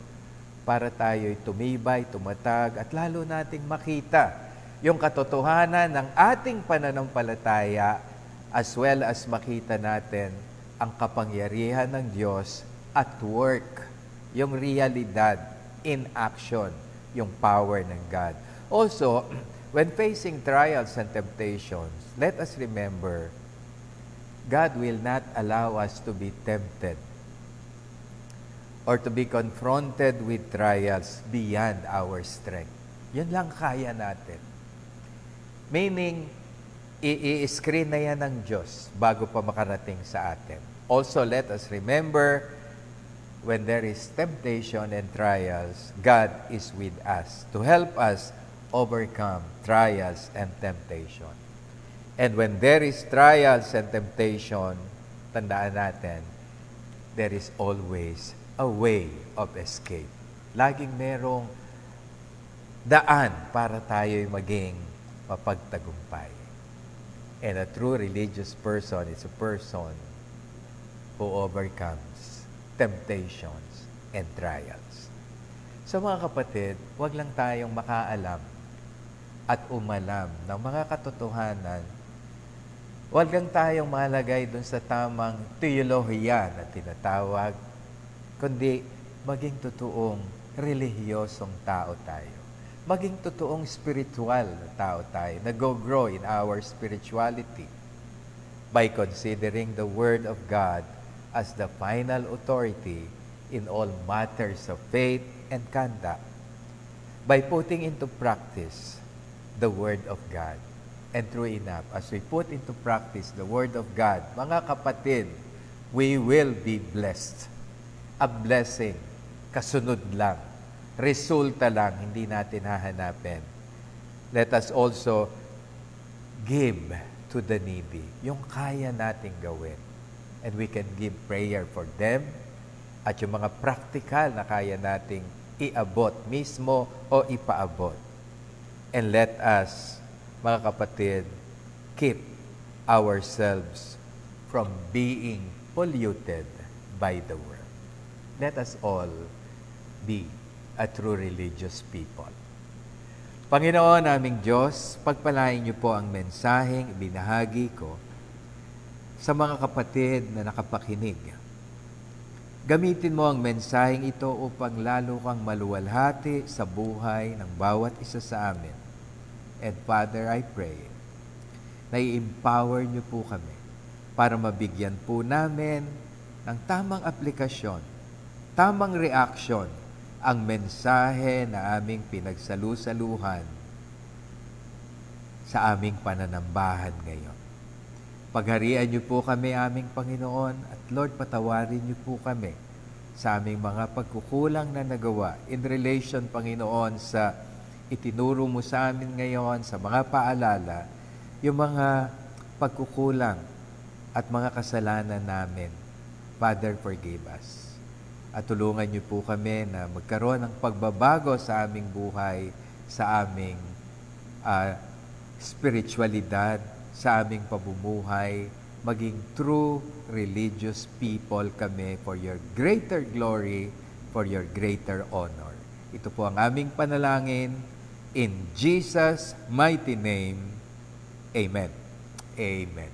para tayo'y tumibay, tumatag at lalo nating makita yung katotohanan ng ating pananampalataya as well as makita natin ang kapangyarihan ng Diyos at work, yung realidad in action, yung power ng God. Also, when facing trials and temptations, let us remember, God will not allow us to be tempted or to be confronted with trials beyond our strength. Yan lang kaya natin. Meaning, i-screen na yan ng Diyos bago pa makarating sa atin. Also, let us remember, when there is temptation and trials, God is with us to help us overcome trials and temptation. And when there is trials and temptation, tandaan natin, there is always a way of escape. Laging merong daan para tayo'y maging mapagtagumpay. And a true religious person is a person who overcomes temptations and trials. So mga kapatid, wag lang tayong makaalam at umalam ng mga katotohanan. Wag lang tayong malagay dun sa tamang teolohiya na tinatawag, kundi maging totoong relihiyosong tao tayo. Maging totoong spiritual na tao tayo, na go-grow in our spirituality by considering the Word of God as the final authority in all matters of faith and conduct, by putting into practice the Word of God. And true enough, as we put into practice the Word of God, mga kapatid, we will be blessed. A blessing kasunod lang, resulta lang, hindi natin hahanapin. Let us also give to the needy, yung kaya nating gawin. And we can give prayer for them at yung mga practical na kaya nating iabot mismo o ipaabot. And let us, mga kapatid, keep ourselves from being polluted by the world. Let us all be a true religious people. Panginoon naming Diyos, pagpalain niyo po ang mensaheng ibinahagi ko sa mga kapatid na nakapakinig. Gamitin mo ang mensaheng ito upang lalo kang maluwalhati sa buhay ng bawat isa sa amin. And Father, I pray na i-empower niyo po kami para mabigyan po namin ng tamang aplikasyon, tamang reaksyon ang mensahe na aming pinagsalusaluhan sa aming pananambahan ngayon. Pagharian niyo po kami, aming Panginoon, at Lord, patawarin niyo po kami sa aming mga pagkukulang na nagawa in relation, Panginoon, sa itinuro mo sa amin ngayon, sa mga paalala, yung mga pagkukulang at mga kasalanan namin. Father, forgive us. At tulungan niyo po kami na magkaroon ng pagbabago sa aming buhay, sa aming spiritualidad, sa aming pamumuhay, maging true religious people kami for your greater glory, for your greater honor. Ito po ang aming panalangin. In Jesus' mighty name, Amen. Amen.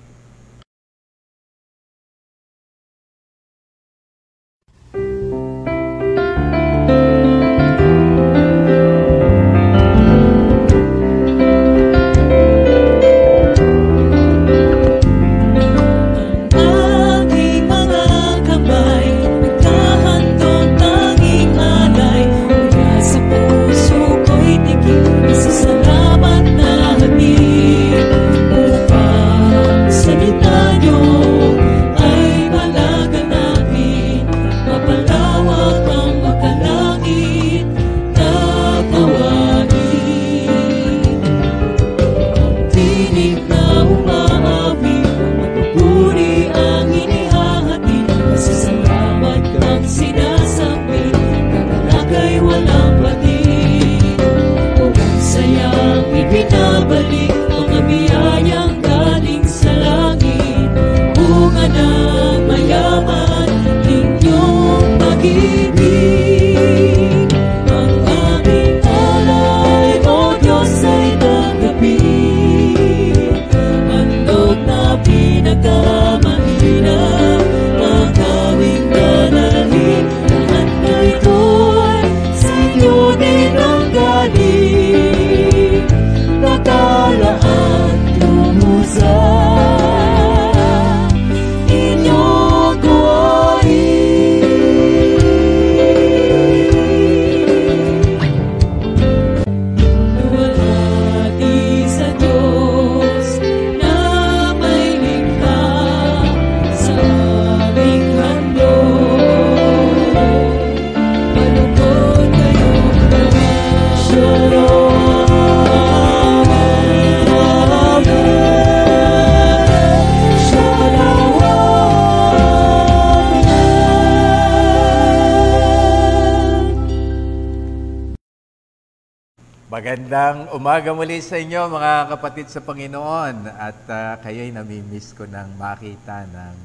Magandang umaga muli sa inyo mga kapatid sa Panginoon at kayo'y namimiss ko ng makita ng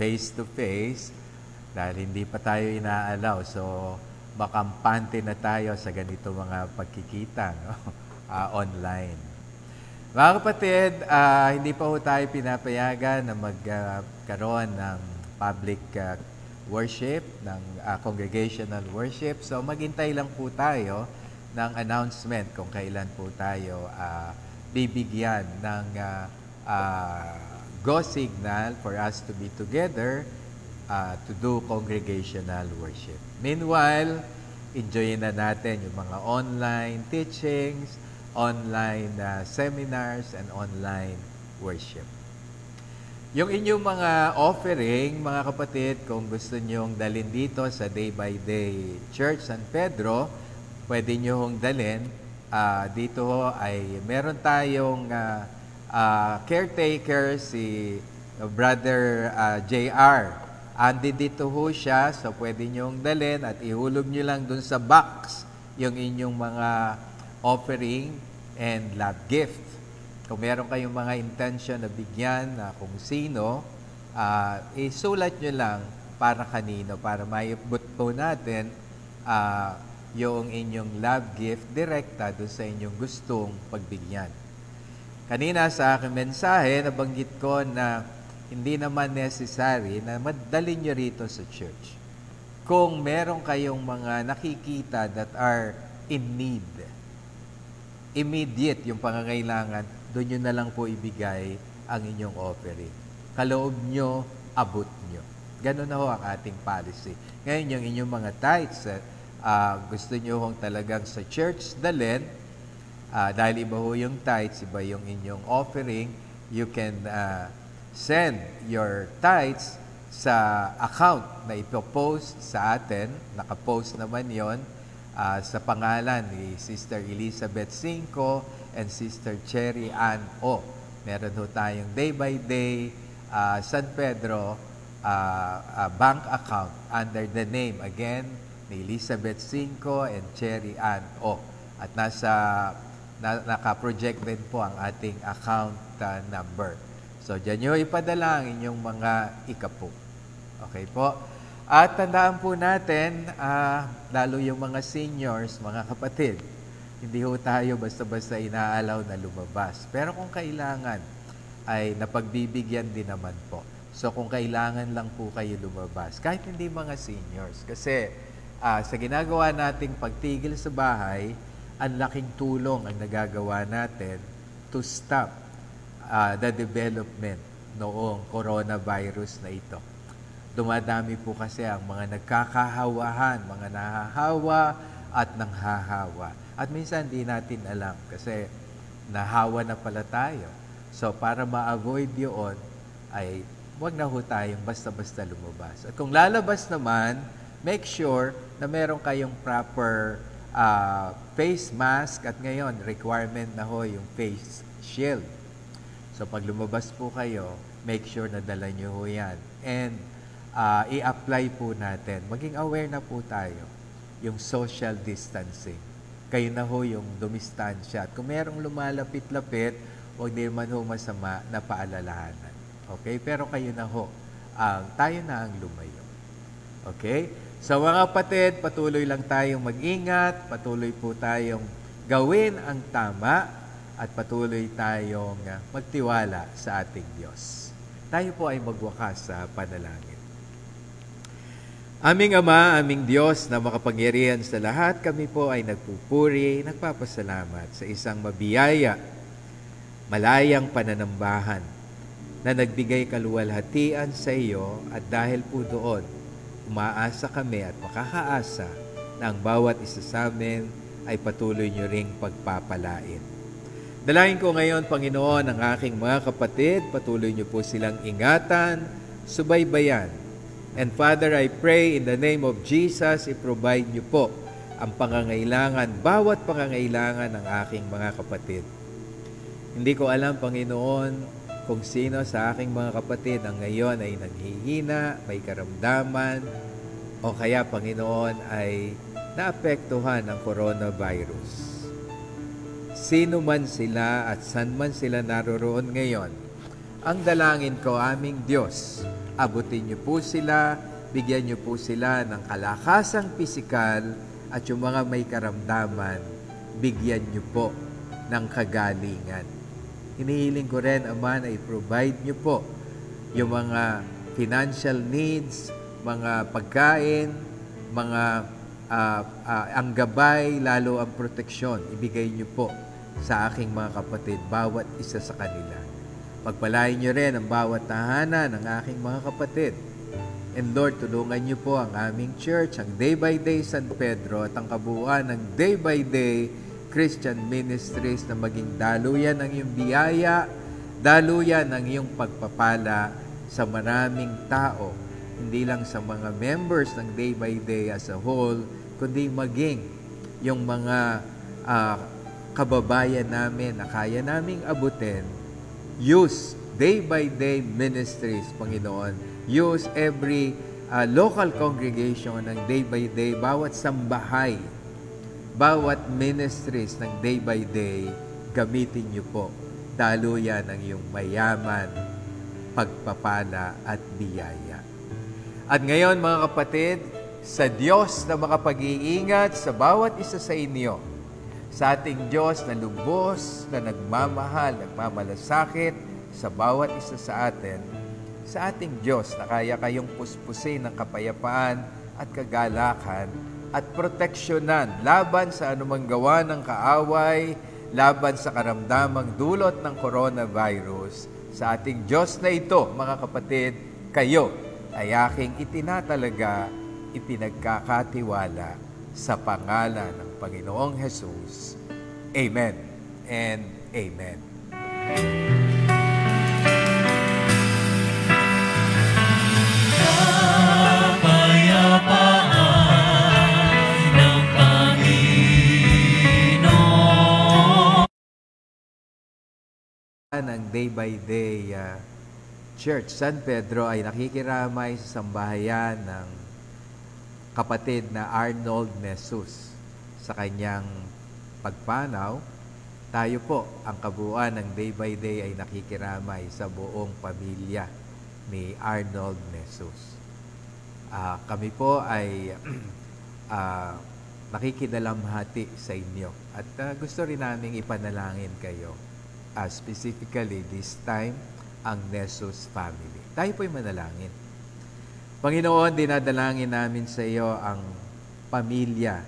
face to face dahil hindi pa tayo inaalaw, so makampante na tayo sa ganito mga pagkikita, no? Online. Mga kapatid, hindi pa ho tayo pinapayagan na magkaroon ng public worship, ng congregational worship, so maghintay lang po tayo ng announcement kung kailan po tayo bibigyan ng go signal for us to be together to do congregational worship. Meanwhile, enjoyin na natin yung mga online teachings, online seminars, and online worship. Yung inyong mga offering, mga kapatid, kung gusto nyong dalhin dito sa Day by Day Church San Pedro, pwede nyo hong dalhin. Dito ho ay meron tayong caretaker, si Brother JR. Andi dito ho siya, so pwede nyong dalhin at ihulog nyo lang dun sa box yung inyong mga offering and love gift. Kung meron kayong mga intention na bigyan na kung sino, isulat nyo lang para kanino, para maibot po natin yung inyong love gift direkta doon sa inyong gustong pagbigyan. Kanina sa aking mensahe, nabanggit ko na hindi naman necessary na madalhin nyo rito sa church. Kung meron kayong mga nakikita that are in need, immediate yung pangangailangan, doon nyo na lang po ibigay ang inyong offering. Kaloob nyo, abot nyo. Ganun na ho ang ating policy. Ngayon, yung inyong mga tithes, gusto nyo hong talagang sa church dalhin, dahil iba ho yung tithes, iba yung inyong offering, you can send your tithes sa account na ipopost sa atin. Nakapost naman yon sa pangalan ni Sister Elizabeth Cinco and Sister Cherry Ann O. Meron ho tayong Day by Day San Pedro bank account under the name again ni Elizabeth Cinco and Cherry Ann O. At naka-project din po ang ating account number. So, dyan nyo ipadala ang inyong mga ikapo. Okay po? At tandaan po natin, lalo yung mga seniors, mga kapatid, hindi ho tayo basta-basta inaalaw na lumabas. Pero kung kailangan, ay napagbibigyan din naman po. So kung kailangan lang po kayo lumabas, kahit hindi mga seniors. Kasi sa ginagawa nating pagtigil sa bahay, ang laking tulong ang nagagawa natin to stop the development noong coronavirus na ito. Dumadami po kasi ang mga nagkakahawahan, mga nahahawa at nanghahawa. At minsan di natin alam kasi nahawa na pala tayo. So para ma-avoid yun, ay huwag na ho tayong basta-basta lumabas. At kung lalabas naman, make sure na meron kayong proper face mask at ngayon, requirement na ho yung face shield. So pag lumabas po kayo, make sure na dala nyo ho yan. And i-apply po natin. Maging aware na po tayo yung social distancing. Kayo na ho yung dumistansya. At kung merong lumalapit-lapit, huwag din man ho masama na paalalahanan. Okay? Pero kayo na ho. Tayo na ang lumayo. Okay? So mga kapatid, patuloy lang tayong mag-ingat, patuloy po tayong gawin ang tama, at patuloy tayong magtiwala sa ating Diyos. Tayo po ay magwakas sa panalangin. Aming Ama, aming Diyos na makapangyarihan sa lahat, kami po ay nagpupuri, nagpapasalamat sa isang mabiyaya, malayang pananambahan na nagbigay kaluwalhatian sa iyo, at dahil po doon, umaasa kami at makakaasa na ang bawat isa sa amin ay patuloy niyo ring pagpapalain. Dalangin ko ngayon, Panginoon, ang aking mga kapatid, patuloy niyo po silang ingatan, subaybayan. And Father, I pray in the name of Jesus, i-provide niyo po ang pangangailangan, bawat pangangailangan ng aking mga kapatid. Hindi ko alam, Panginoon, kung sino sa aking mga kapatid ang ngayon ay nanghihina, may karamdaman, o kaya, Panginoon, ay naapektuhan ng coronavirus. Sino man sila at saan man sila naroroon ngayon, ang dalangin ko, aming Diyos, abutin niyo po sila, bigyan niyo po sila ng kalakasang pisikal, at yung mga may karamdaman, bigyan niyo po ng kagalingan. Hinihiling ko rin, Ama, na i-provide niyo po yung mga financial needs, mga pagkain, mga ang gabay, lalo ang proteksyon, ibigay niyo po sa aking mga kapatid, bawat isa sa kanila. Pagpalain niyo rin ang bawat tahanan ng aking mga kapatid. And Lord, tulungan niyo po ang aming church, ang Day by Day San Pedro, at ang kabuuan ng Day by Day Christian Ministries na maging daluyan ng iyong biyaya Daluyan ang iyong pagpapala sa maraming tao, hindi lang sa mga members ng Day by Day as a whole, kundi maging yung mga kababayan namin na kaya naming abutin. Use Day by Day Ministries, Panginoon. Use every local congregation ng Day by Day, bawat sambahay, bawat ministries ng Day by Day, gamitin niyo po. Daluyan ang iyong mayaman, pagpapala at biyaya. At ngayon mga kapatid, sa Diyos na makapag-iingat sa bawat isa sa inyo, sa ating Diyos na lubos, na nagmamahal, nagmamalasakit sa bawat isa sa atin, sa ating Diyos na kaya kayong puspusin ng kapayapaan at kagalakan at proteksyonan laban sa anumang gawa ng kaaway, laban sa karamdamang dulot ng coronavirus. Sa ating Diyos na ito, mga kapatid, kayo ay aking itinatalaga, ipinagkakatiwala sa pangalan ng Panginoong Jesus. Amen and Amen. Ng Day by Day Church San Pedro ay nakikiramay sa sambahayan ng kapatid na Arnold Nesus. Sa kanyang pagpanaw, tayo po, ang kabuuan ng Day by Day ay nakikiramay sa buong pamilya ni Arnold Nesus. Kami po ay nakikidalamhati sa inyo at gusto rin naming ipanalangin kayo. Specifically this time, ang Nesus family. Tayo po'y manalangin. Panginoon, dinadalangin namin sa iyo ang pamilya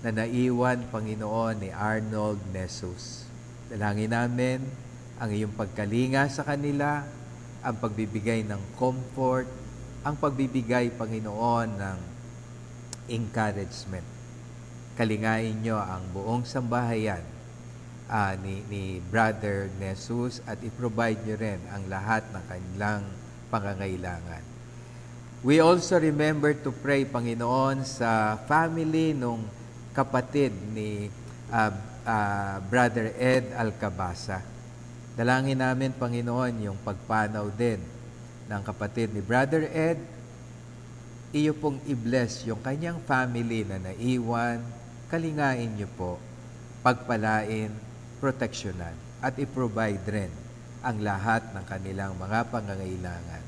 na naiwan, Panginoon, ni Arnold Nesus. Dalangin namin ang iyong pagkalinga sa kanila, ang pagbibigay ng comfort, ang pagbibigay, Panginoon, ng encouragement. Kalingain niyo ang buong sambahayan ni Brother Nesus at i-provide nyo rin ang lahat ng kanilang pangangailangan. We also remember to pray, Panginoon, sa family nung kapatid ni Brother Ed Alcabasa. Dalangin namin, Panginoon, yung pagpanaw din ng kapatid ni Brother Ed. Iyo pong i-bless yung kanyang family na naiwan. Kalingain niyo po, pagpalain, proteksyonan at i-provide rin ang lahat ng kanilang mga pangangailangan.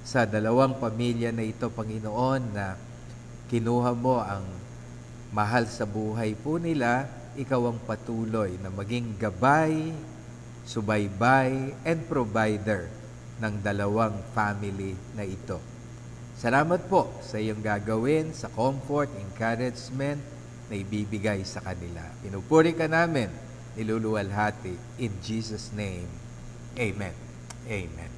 Sa dalawang pamilya na ito, Panginoon, na kinuha mo ang mahal sa buhay po nila, ikaw ang patuloy na maging gabay, subaybay, and provider ng dalawang family na ito. Salamat po sa iyong gagawin, sa comfort, encouragement na ibibigay sa kanila. Pinupuri ka namin, niluluwalhati. In Jesus' name, Amen. Amen.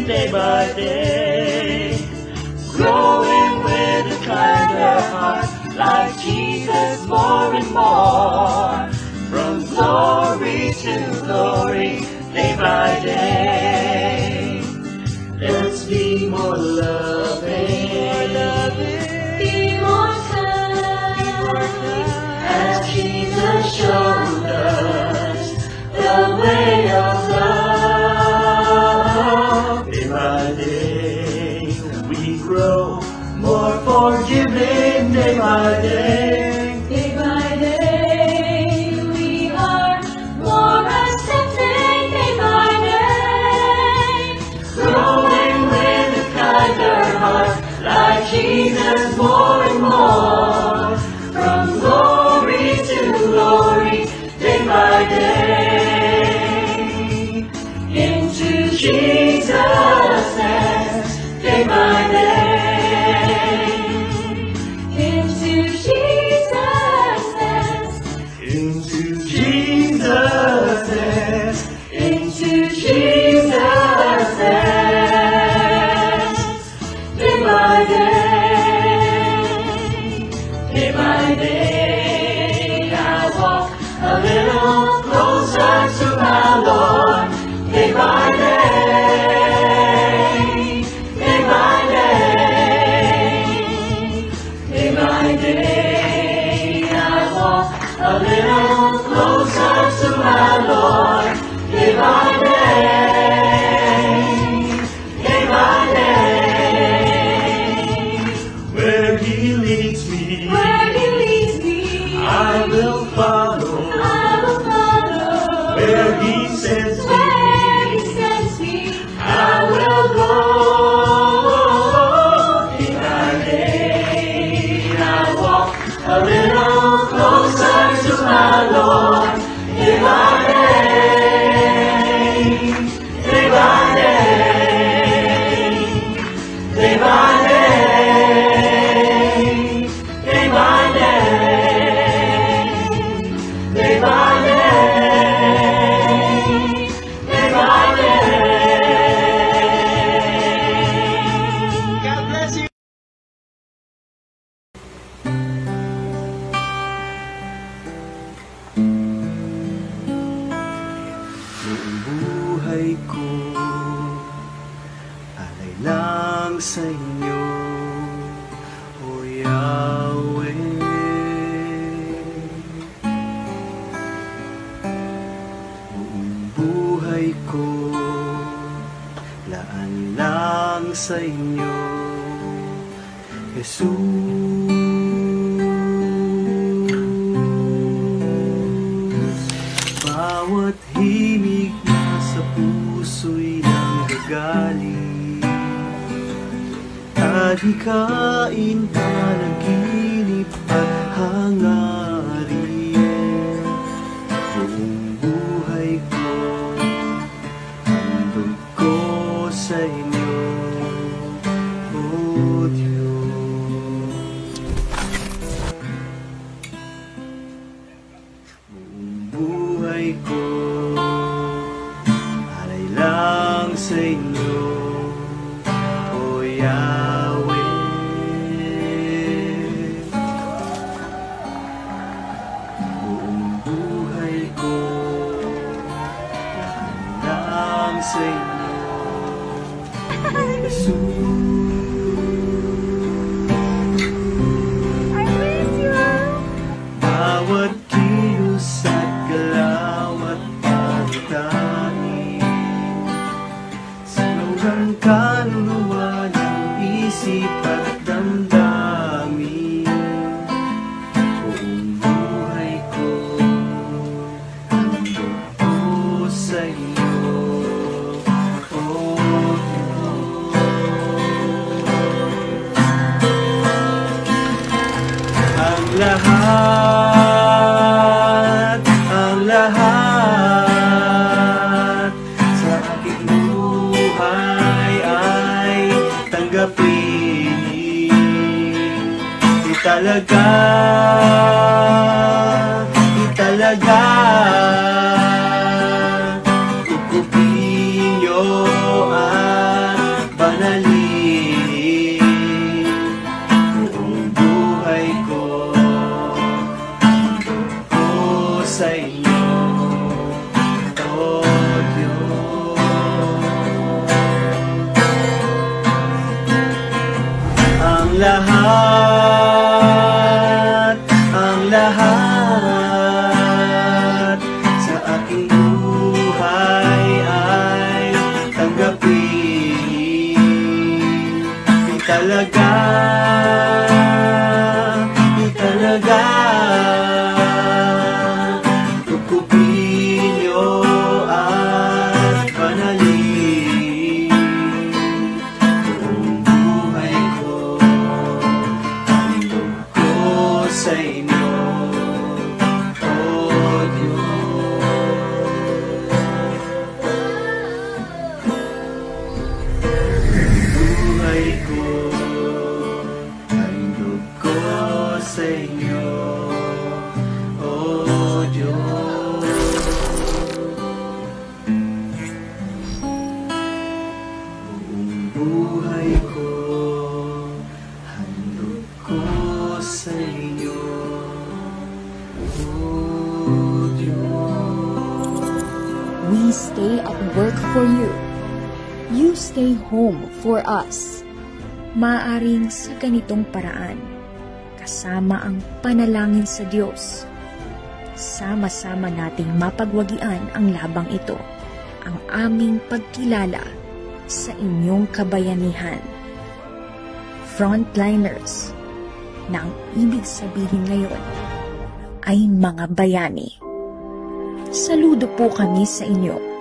Day by day, growing with a kinder heart, like Jesus. more. From glory to glory, day by day. Let's be more loving, Be more kind, as Jesus showed us the way of love. day by day. We grow more forgiving, day by day. Day by day, we are more accepting. Day by day, Growing with a kinder heart, like Jesus more and more. From glory to glory, day by day. Into Jesus' day by day. into Jesus' Into Jesus' into Jesus' day by day, I walk a little closer to my Lord. Day by day, day by day, day by day, I walk a little closer to my Lord. Day by day, where He leads me, where He leads me, I will follow. I will follow. Where He sends me, Where He sends me, I will go. Day by day, I walk a little closer to my Lord. Day by day, day by day, day by day, day by day, day by day, day by day. God bless you. Buong buhay ko alay lang sa inyo, O Yahweh. Buong buhay ko laan lang sa inyo, Jesus. Bawat himig na sa puso'y nanggagaling, adhikain, panaginip at hangarin. Buong buhay ko handog ko sa inyo, O Diyos. Buong buhay ko alay lang sa inyo, O Yahweh. Buong buhay ko laan lang sa inyo, Jesus. Bawat kilos at galaw at pagtangin, sinugang kaluluwa ng isip at damdamin. Buong buhay ko handog ko sa iyo, O Diyos. Ang lahat sa aking buhay ay tanggapin. Italaga ukupin niyo at banalin. Buong buhay ko handog sa inyo, O Diyos. Ang lahat sa aking buhay ay tanggapin. Di talaga tukupin niyo at banalin. Buong buhay ko, handog ko sa inyo, O Diyos. Buhay ko, handog ko sa inyo, O Diyos. Buong buhay ko, handog ko sa inyo, O Diyos. We stay at work for you. You stay home for us. Maaring sa ganitong paraan, kasama ang panalangin sa Diyos. Sama-sama nating mapagwagian ang labang ito, ang aming pagkilala sa inyong kabayanihan. Frontliners, na ang ibig sabihin ngayon ay mga bayani. Saludo po kami sa inyo.